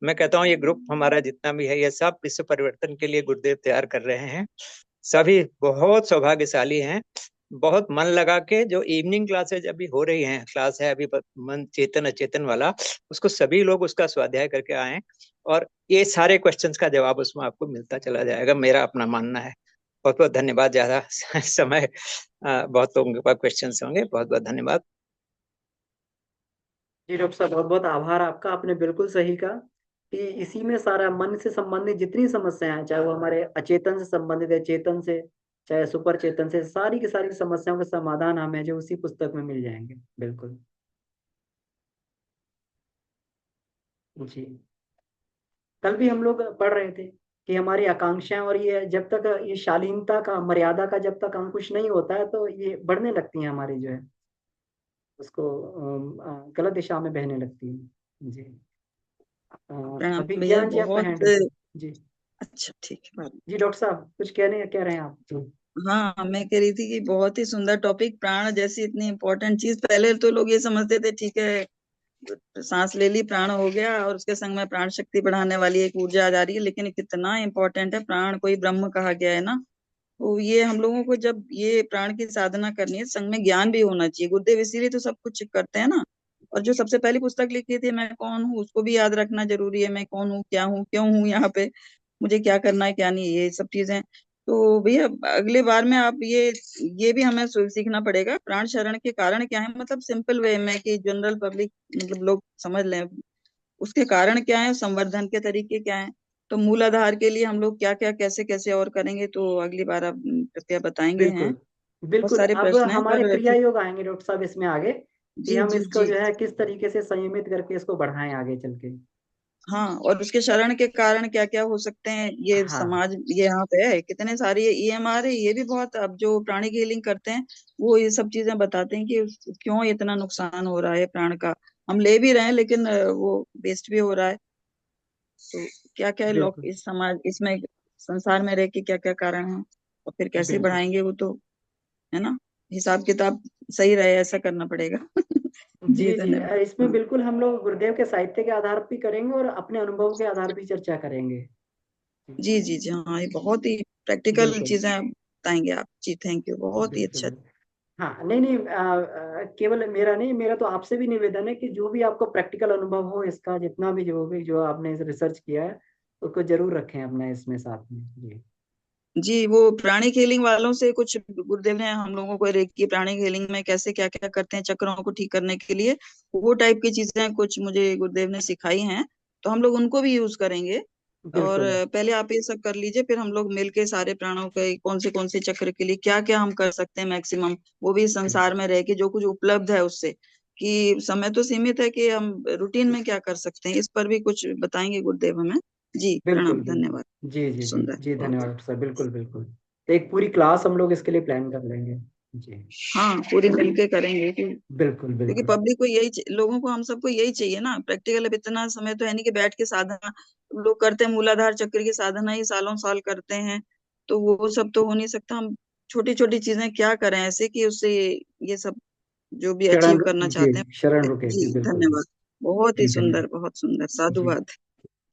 मैं कहता हूँ ये ग्रुप हमारा जितना भी है, ये सब विश्व परिवर्तन के लिए गुरुदेव तैयार कर रहे हैं। सभी बहुत सौभाग्यशाली हैं। बहुत मन लगा के जो इवनिंग क्लासेज अभी हो रही हैं, क्लास है अभी मन चेतन अचेतन वाला, उसको सभी लोग उसका स्वाध्याय करके आए, और ये सारे क्वेश्चंस का जवाब उसमें आपको मिलता चला जाएगा, मेरा अपना मानना है। बहुत बहुत धन्यवाद। ज्यादा समय बहुत लोगों के पास क्वेश्चंस होंगे। बहुत बहुत धन्यवाद। जी डॉक्टर साहब, बहुत बहुत आभार आपका। आपने बिल्कुल सही कहा कि इसी में सारा मन से संबंधित जितनी समस्याएं हैं, चाहे वो हमारे अचेतन से संबंधित है, चेतन से, चाहे सुपर चेतन से, सारी की सारी समस्याओं का समाधान हमें जो उसी पुस्तक में मिल जाएंगे। बिल्कुल जी। कल भी हम लोग पढ़ रहे थे कि हमारी आकांक्षाएं और ये जब तक ये शालीनता का, मर्यादा का जब तक अंकुश नहीं होता है, तो ये बढ़ने लगती हैं हमारी, जो है उसको गलत दिशा में बहने लगती है। जी। प्रणाम भैया। अभिज्ञान जी, आपका बहुत हैंड है। जी। अच्छा, ठीक है बात। जी डॉक्टर साहब, कुछ कह रहे हैं आप? जी। हाँ, मैं कह रही थी कि बहुत ही सुंदर टॉपिक, प्राण जैसी इतनी इम्पोर्टेंट चीज। पहले तो लोग ये समझते थे ठीक है, सांस ले ली प्राण हो गया, और उसके संग में प्राण शक्ति बढ़ाने वाली एक ऊर्जा आ जा रही है, लेकिन कितना इम्पोर्टेंट है प्राण, कोई ब्रह्म कहा गया है ना। तो ये हम लोगों को जब ये प्राण की साधना करनी है, संग में ज्ञान भी होना चाहिए। गुरुदेव इसीलिए तो सब कुछ करते हैं ना। और जो सबसे पहली पुस्तक लिखी थी मैं कौन हूँ, उसको भी याद रखना जरूरी है। मैं कौन हूँ, क्या हूँ, क्यों हूँ यहाँ पे, मुझे क्या करना है क्या नहीं, ये सब चीजें। तो भैया अगले बार में आप ये भी हमें सीखना पड़ेगा, प्राण शरण के कारण क्या है, मतलब सिंपल वे में कि जनरल पब्लिक मतलब लोग समझ लें उसके कारण क्या है, संवर्धन के तरीके क्या है। तो मूल आधार के लिए हम लोग क्या क्या कैसे कैसे और करेंगे, तो अगली बार आप कृपया बताएंगे हैं। बिल्कुल बहुत बिल्कुल। सारे अब प्रश्न हैं हमारे पर क्रिया ठीक। योग आएंगे डॉक्टर साहब इसमें आगे, कि जी हम जी इसको जी। जो है किस तरीके से संयमित करके इसको बढ़ाएं आगे चल के। हाँ, और उसके शरण के कारण क्या क्या हो सकते हैं, ये हाँ समाज ये यहाँ पे है कितने सारे ईएमआर है, ये भी बहुत। अब जो प्राणी की हीलिंग करते हैं वो ये सब चीजें बताते हैं कि क्यों इतना नुकसान हो रहा है प्राण का। हम ले भी रहे हैं लेकिन वो वेस्ट भी हो रहा है। तो क्या क्या लोग बिल्कुल इस समाज इसमें संसार में रह के क्या क्या कारण है, और फिर कैसे बिल्कुल। बढ़ाएंगे वो तो, है ना। हिसाब किताब सही रहे ऐसा करना पड़ेगा। जी जी जी। धन्यवाद। इसमें हाँ बिल्कुल हम लोग गुरुदेव के साहित्य के आधार पर भी करेंगे और अपने अनुभव के आधार पर भी चर्चा करेंगे। जी जी जी। हाँ, ये बहुत ही प्रैक्टिकल बिल्कुल चीजें आप बताएंगे आप जी। थैंक यू, बहुत ही बिल्कुल। अच्छा। हाँ नहीं नहीं, केवल मेरा नहीं, मेरा तो आपसे भी निवेदन है कि जो भी आपको प्रैक्टिकल अनुभव हो इसका, जितना भी जो आपने रिसर्च किया है, उसको जरूर रखें अपना इसमें साथ में। जी। जी, वो प्राणी हीलिंग वालों से कुछ गुरुदेव ने हम लोगों को रेकी प्राणी हीलिंग में कैसे क्या क्या करते हैं चक्रों को ठीक करने के लिए, वो टाइप की चीजें कुछ मुझे गुरुदेव ने सिखाई हैं। तो हम लोग उनको भी यूज करेंगे। और बिल्कुल पहले आप ये सब कर लीजिए, फिर हम लोग मिलके सारे प्राणों के कौन से चक्र के लिए क्या क्या हम कर सकते हैं मैक्सिमम, वो भी संसार में रह के जो कुछ उपलब्ध है उससे, कि समय तो सीमित है, कि हम रूटीन में क्या कर सकते हैं, इस पर भी कुछ बताएंगे गुरुदेव हमें। जी बिल्कुल प्रणाम, बिल्कुल। धन्यवाद। जी जी जी सुंदर जी, बहुत। धन्यवाद डॉक्टर साहब। बिल्कुल बिल्कुल। तो एक पूरी क्लास हम लोग इसके लिए प्लान कर लेंगे। जी। हाँ, पूरी मिलके करेंगे बिल्कुल क्योंकि बिल्कुल। पब्लिक को यही लोगों को हम सबको यही चाहिए ना प्रैक्टिकल। अब इतना समय तो है नहीं कि बैठ के साधना लोग करते हैं, मूलाधार चक्र की साधना ही सालों साल करते हैं, तो वो सब तो हो नहीं सकता। हम छोटी छोटी चीजें क्या करें ऐसे कि उससे ये सब जो भी शरण, अचीव करना जी चाहते शरण हैं। रुकेगी। जी बिल्कुल। धन्यवाद। बहुत ही जी सुंदर, धन्यवाद। बहुत सुंदर, जी साधुवाद।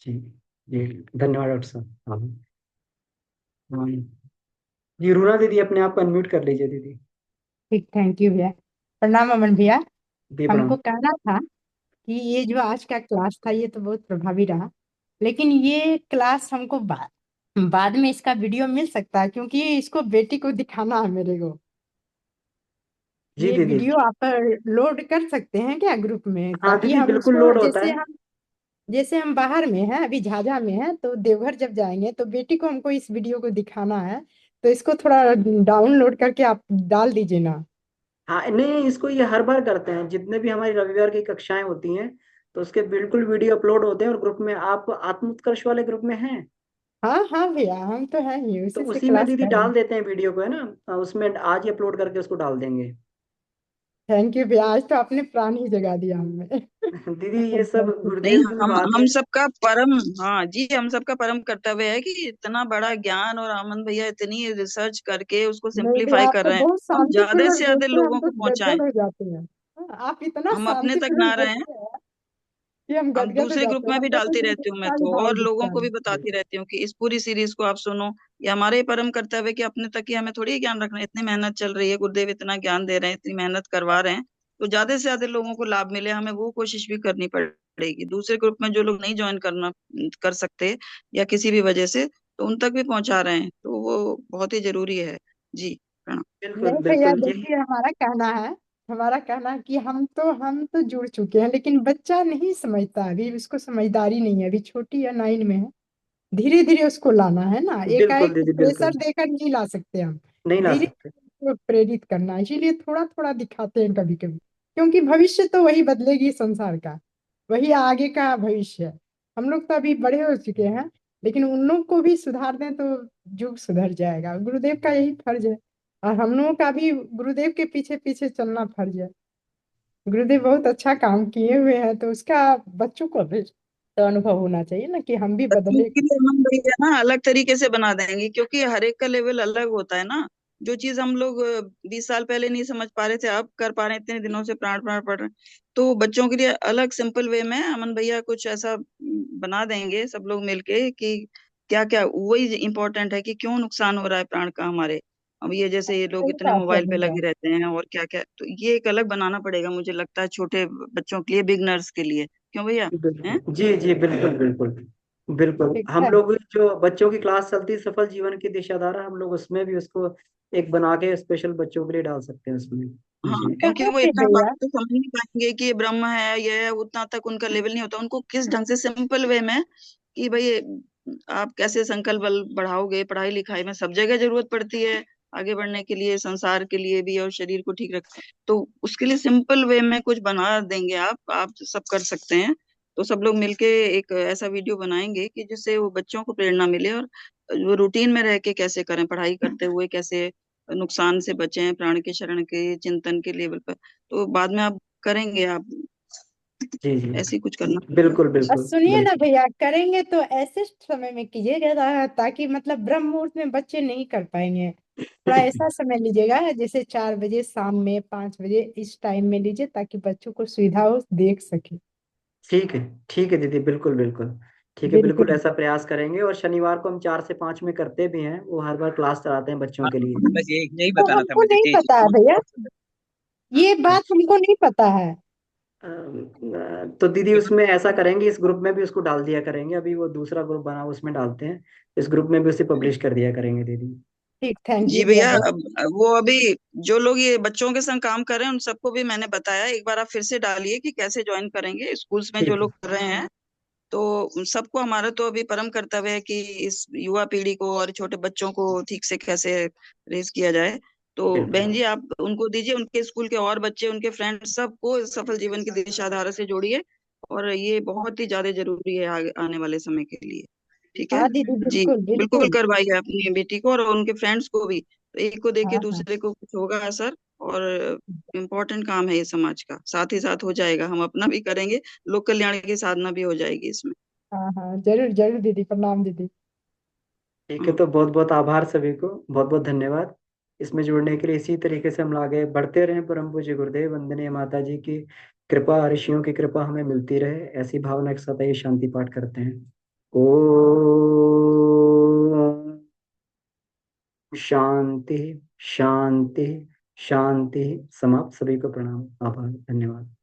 जी जी, धन्यवाद डॉक्टर साहब। हाँ हाँ। जी, रूना दीदी अपने आप को अनम्यूट कर लीजिए दीदी। ठीक, थैंक यू भैया। प्रणाम अमन भैया। दी हमको प्रणाम। कहना था कि ये जो आज का क्लास था ये तो बहुत प्रभावी रहा, लेकिन ये क्लास हमको बाद में इसका वीडियो मिल सकता है, क्योंकि इसको बेटी को दिखाना है मेरे को। जी ये दीदी। वीडियो आप लोड कर सकते हैं क्या ग्रुप में, हाँ ताकि दीदी, हम बिल्कुल इसको, लोड होता है। जैसे हम बाहर में हैं, अभी झाझा में हैं, तो देवघर जब जाएंगे तो बेटी को हमको इस वीडियो को दिखाना है, तो इसको थोड़ा डाउनलोड करके आप डाल दीजिए ना। हाँ नहीं, इसको ये हर बार करते हैं, जितने भी हमारी रविवार की कक्षाएं होती हैं, तो उसके बिल्कुल वीडियो अपलोड होते हैं। और ग्रुप में, आप आत्म उत्कर्ष वाले ग्रुप में हैं? हाँ हाँ भैया, हम तो है ही, तो उसी से उसी में क्लास दीदी कर रहे डाल हैं। देते हैं वीडियो को, है ना, उसमें आज ही अपलोड करके उसको डाल देंगे। थैंक यू भैया, आज तो आपने प्राण ही जगा दिया हमें। दीदी ये सब नहीं, गुरुदेव की बात हम है। सबका परम, हाँ जी, हम सबका परम कर्तव्य है कि इतना बड़ा ज्ञान, और आनंद भैया इतनी रिसर्च करके उसको नहीं भैया, सिंप्लीफाई आप कर तो रहे हैं, बहुत हम ज्यादा शांतिपूर्वक से ज्यादा बोलते हैं, हम लोगों तो को पहुंचाएं। गदगद हो जाते हैं। आप इतना हम अपने तक शांतिपूर्वक ना रहे हैं, बोलते हैं कि हम अब गदगद हो दूसरे ग्रुप जाते हैं, में भी हमको तो डालती दिल रहती हूँ मैं गुस्सा ही तो, भाग और लोगों उठता को है। भी बताती रहती हूँ कि इस पूरी सीरीज को आप सुनो। ये हमारे ही परम कर्तव्य है कि अपने तक ही हमें थोड़ी ज्ञान रखना है। इतनी मेहनत चल रही है, गुरुदेव इतना ज्ञान दे रहे हैं, इतनी मेहनत करवा रहे हैं, तो ज्यादा से ज्यादा लोगों को लाभ मिले, हमें वो कोशिश भी करनी पड़ेगी। दूसरे ग्रुप में जो लोग नहीं ज्वाइन करना कर सकते या किसी भी वजह से, तो उन तक भी पहुंचा रहे हैं, तो वो बहुत ही जरूरी है। जी, प्रणाम। बिल्कुल नहीं भैया, बिल्कुल जी। देखिए हमारा कहना है कि हम तो जुड़ चुके हैं, लेकिन बच्चा नहीं समझता, अभी उसको समझदारी नहीं है, अभी छोटी है, 9 में है। धीरे धीरे उसको लाना है ना, बिल्कुल एकाएक दीदी प्रेशर बिल्कुल। देकर नहीं ला सकते हम। नहीं ला धीरे सकते। धीरे प्रेरित करना है, इसीलिए थोड़ा थोड़ा दिखाते हैं कभी कभी, क्योंकि भविष्य तो वही बदलेगी संसार का, वही आगे का भविष्य है। हम लोग तो अभी बड़े हो चुके हैं, लेकिन उन लोग को भी सुधार दें तो युग सुधर जाएगा। गुरुदेव का यही फर्ज है, और हम लोगों का भी गुरुदेव के पीछे पीछे चलना फर्ज है। गुरुदेव बहुत अच्छा काम किए हुए हैं, तो उसका बच्चों को भी तो अनुभव होना चाहिए ना, कि हम भी बच्चों बदले। के लिए हम भैया ना अलग तरीके से बना देंगे, क्योंकि हर एक का लेवल अलग होता है ना। जो चीज हम लोग 20 साल पहले नहीं समझ पा रहे थे, अब कर पा रहे हैं, इतने दिनों से प्राण प्राण पढ़ रहे हैं। तो बच्चों के लिए अलग सिंपल वे में अमन भैया कुछ ऐसा बना देंगे सब लोग मिलके कि क्या क्या वही इम्पोर्टेंट है कि क्यों नुकसान हो रहा है प्राण का हमारे। अब ये जैसे ये लोग सही इतने बात है मोबाइल पे भैया। लगे रहते हैं और क्या क्या, तो ये एक अलग बनाना पड़ेगा मुझे लगता है, छोटे बच्चों के लिए, बिगनर्स के लिए। क्यों भैया? हैं? बिल्कुल जी जी बिल्कुल बिल्कुल। बिल्कुल ठीक हम है। लोग जो बच्चों की क्लास चलती है सफल जीवन की दिशाधारा, हम लोग उसमें भी उसको एक बना के स्पेशल बच्चों के लिए डाल सकते हैं उसमें। हाँ, जी क्योंकि कहाँ वो पे इतना बात भैया? तो समझ नहीं पाएंगे कि ये ब्रह्म है, ये है, उतना तक उनका लेवल नहीं होता। उनको किस ढंग से सिंपल वे में कि भाई आप कैसे संकल्प बल बढ़ाओगे, पढ़ाई लिखाई में सब जगह जरूरत पड़ती है आगे बढ़ने के लिए, संसार के लिए भी और शरीर को ठीक रख, तो उसके लिए सिंपल वे में कुछ बना देंगे आप सब कर सकते हैं। तो सब लोग मिलके एक ऐसा वीडियो बनाएंगे कि जिससे वो बच्चों को प्रेरणा मिले, और वो रूटीन में रह के कैसे करें, पढ़ाई करते हुए कैसे नुकसान से बचें, प्राण के शरण के चिंतन के लेवल पर। तो बाद में आप करेंगे, आप जी जी ऐसे ही कुछ करना पड़ेगा। बिल्कुल और बिल्कुल सुनिए ना बिल्कुल। भैया, करेंगे तो ऐसे समय में कीजिएगा ताकि मतलब ब्रह्म मुहूर्त में बच्चे नहीं कर पाएंगे। थोड़ा ऐसा समय लीजिएगा, जैसे 4 बजे, शाम में 5 बजे, इस टाइम में लीजिए, ताकि बच्चों को सुविधा हो, देख सके। ठीक है। ठीक है दीदी बिल्कुल बिल्कुल। ठीक है बिल्कुल, बिल्कुल। ऐसा प्रयास करेंगे। और शनिवार को हम 4 से 5 में करते भी हैं, वो हर बार क्लास चलाते हैं बच्चों हाँ, के लिए। बस यही तो बताना था हमको मुझे। नहीं जी जी, पता है भैया, बहुत सुंदर। ये बात अच्छा। हमको नहीं पता है। तो दीदी उसमें ऐसा करेंगे, इस ग्रुप में भी उसको डाल दिया करेंगे, अभी वो दूसरा ग्रुप बना उसमें डालते हैं, इस ग्रुप में भी उसे पब्लिश कर दिया करेंगे दीदी। ठीक, थैंक जी यू भैया भैया, बहुत। अब वो अभी जो लोग ये बच्चों के संग काम कर रहे हैं उन सबको भी मैंने बताया, एक बार आप फिर से डालिए कि कैसे ज्वाइन करेंगे। स्कूल्स में जो ठीक है। लोग कर रहे हैं, तो उन सबको हमारा तो अभी परम कर्तव्य है कि इस युवा पीढ़ी को और छोटे बच्चों को ठीक से कैसे रेस किया जाए। तो बिल्कुल बहन जी, आप उनको दीजिए, उनके स्कूल के और बच्चे, उनके फ्रेंड, सबको इस सफल जीवन की दिशाधारा से जोड़िए। और ये बहुत ही ज्यादा जरूरी है आगे आने वाले समय के लिए। ठीक है हाँ दीदी, जी, बिल्कुल बिल्कुल बिल्कुल। करवाइए अपनी बेटी को और उनके फ्रेंड्स को भी। तो एक को देके हाँ हाँ दूसरे को कुछ होगा असर, और इम्पोर्टेंट काम है ये समाज का, साथ ही साथ हो जाएगा, हम अपना भी करेंगे, लोक कल्याण की साधना भी हो जाएगी इसमें। हाँ हाँ, जरूर जरूर दीदी, प्रणाम दीदी। ठीक है। हाँ, तो बहुत बहुत आभार सभी को, बहुत बहुत धन्यवाद इसमें जुड़ने के लिए। इसी तरीके से हम आगे बढ़ते रहें। परम पूज्य गुरुदेव वंदनीय माता जी की कृपा, ऋषियों की कृपा हमें मिलती रहे, ऐसी भावना के साथ ये शांति पाठ करते हैं। ओम शांति शांति शांति। समाप्त। सभी को प्रणाम, आभार, धन्यवाद।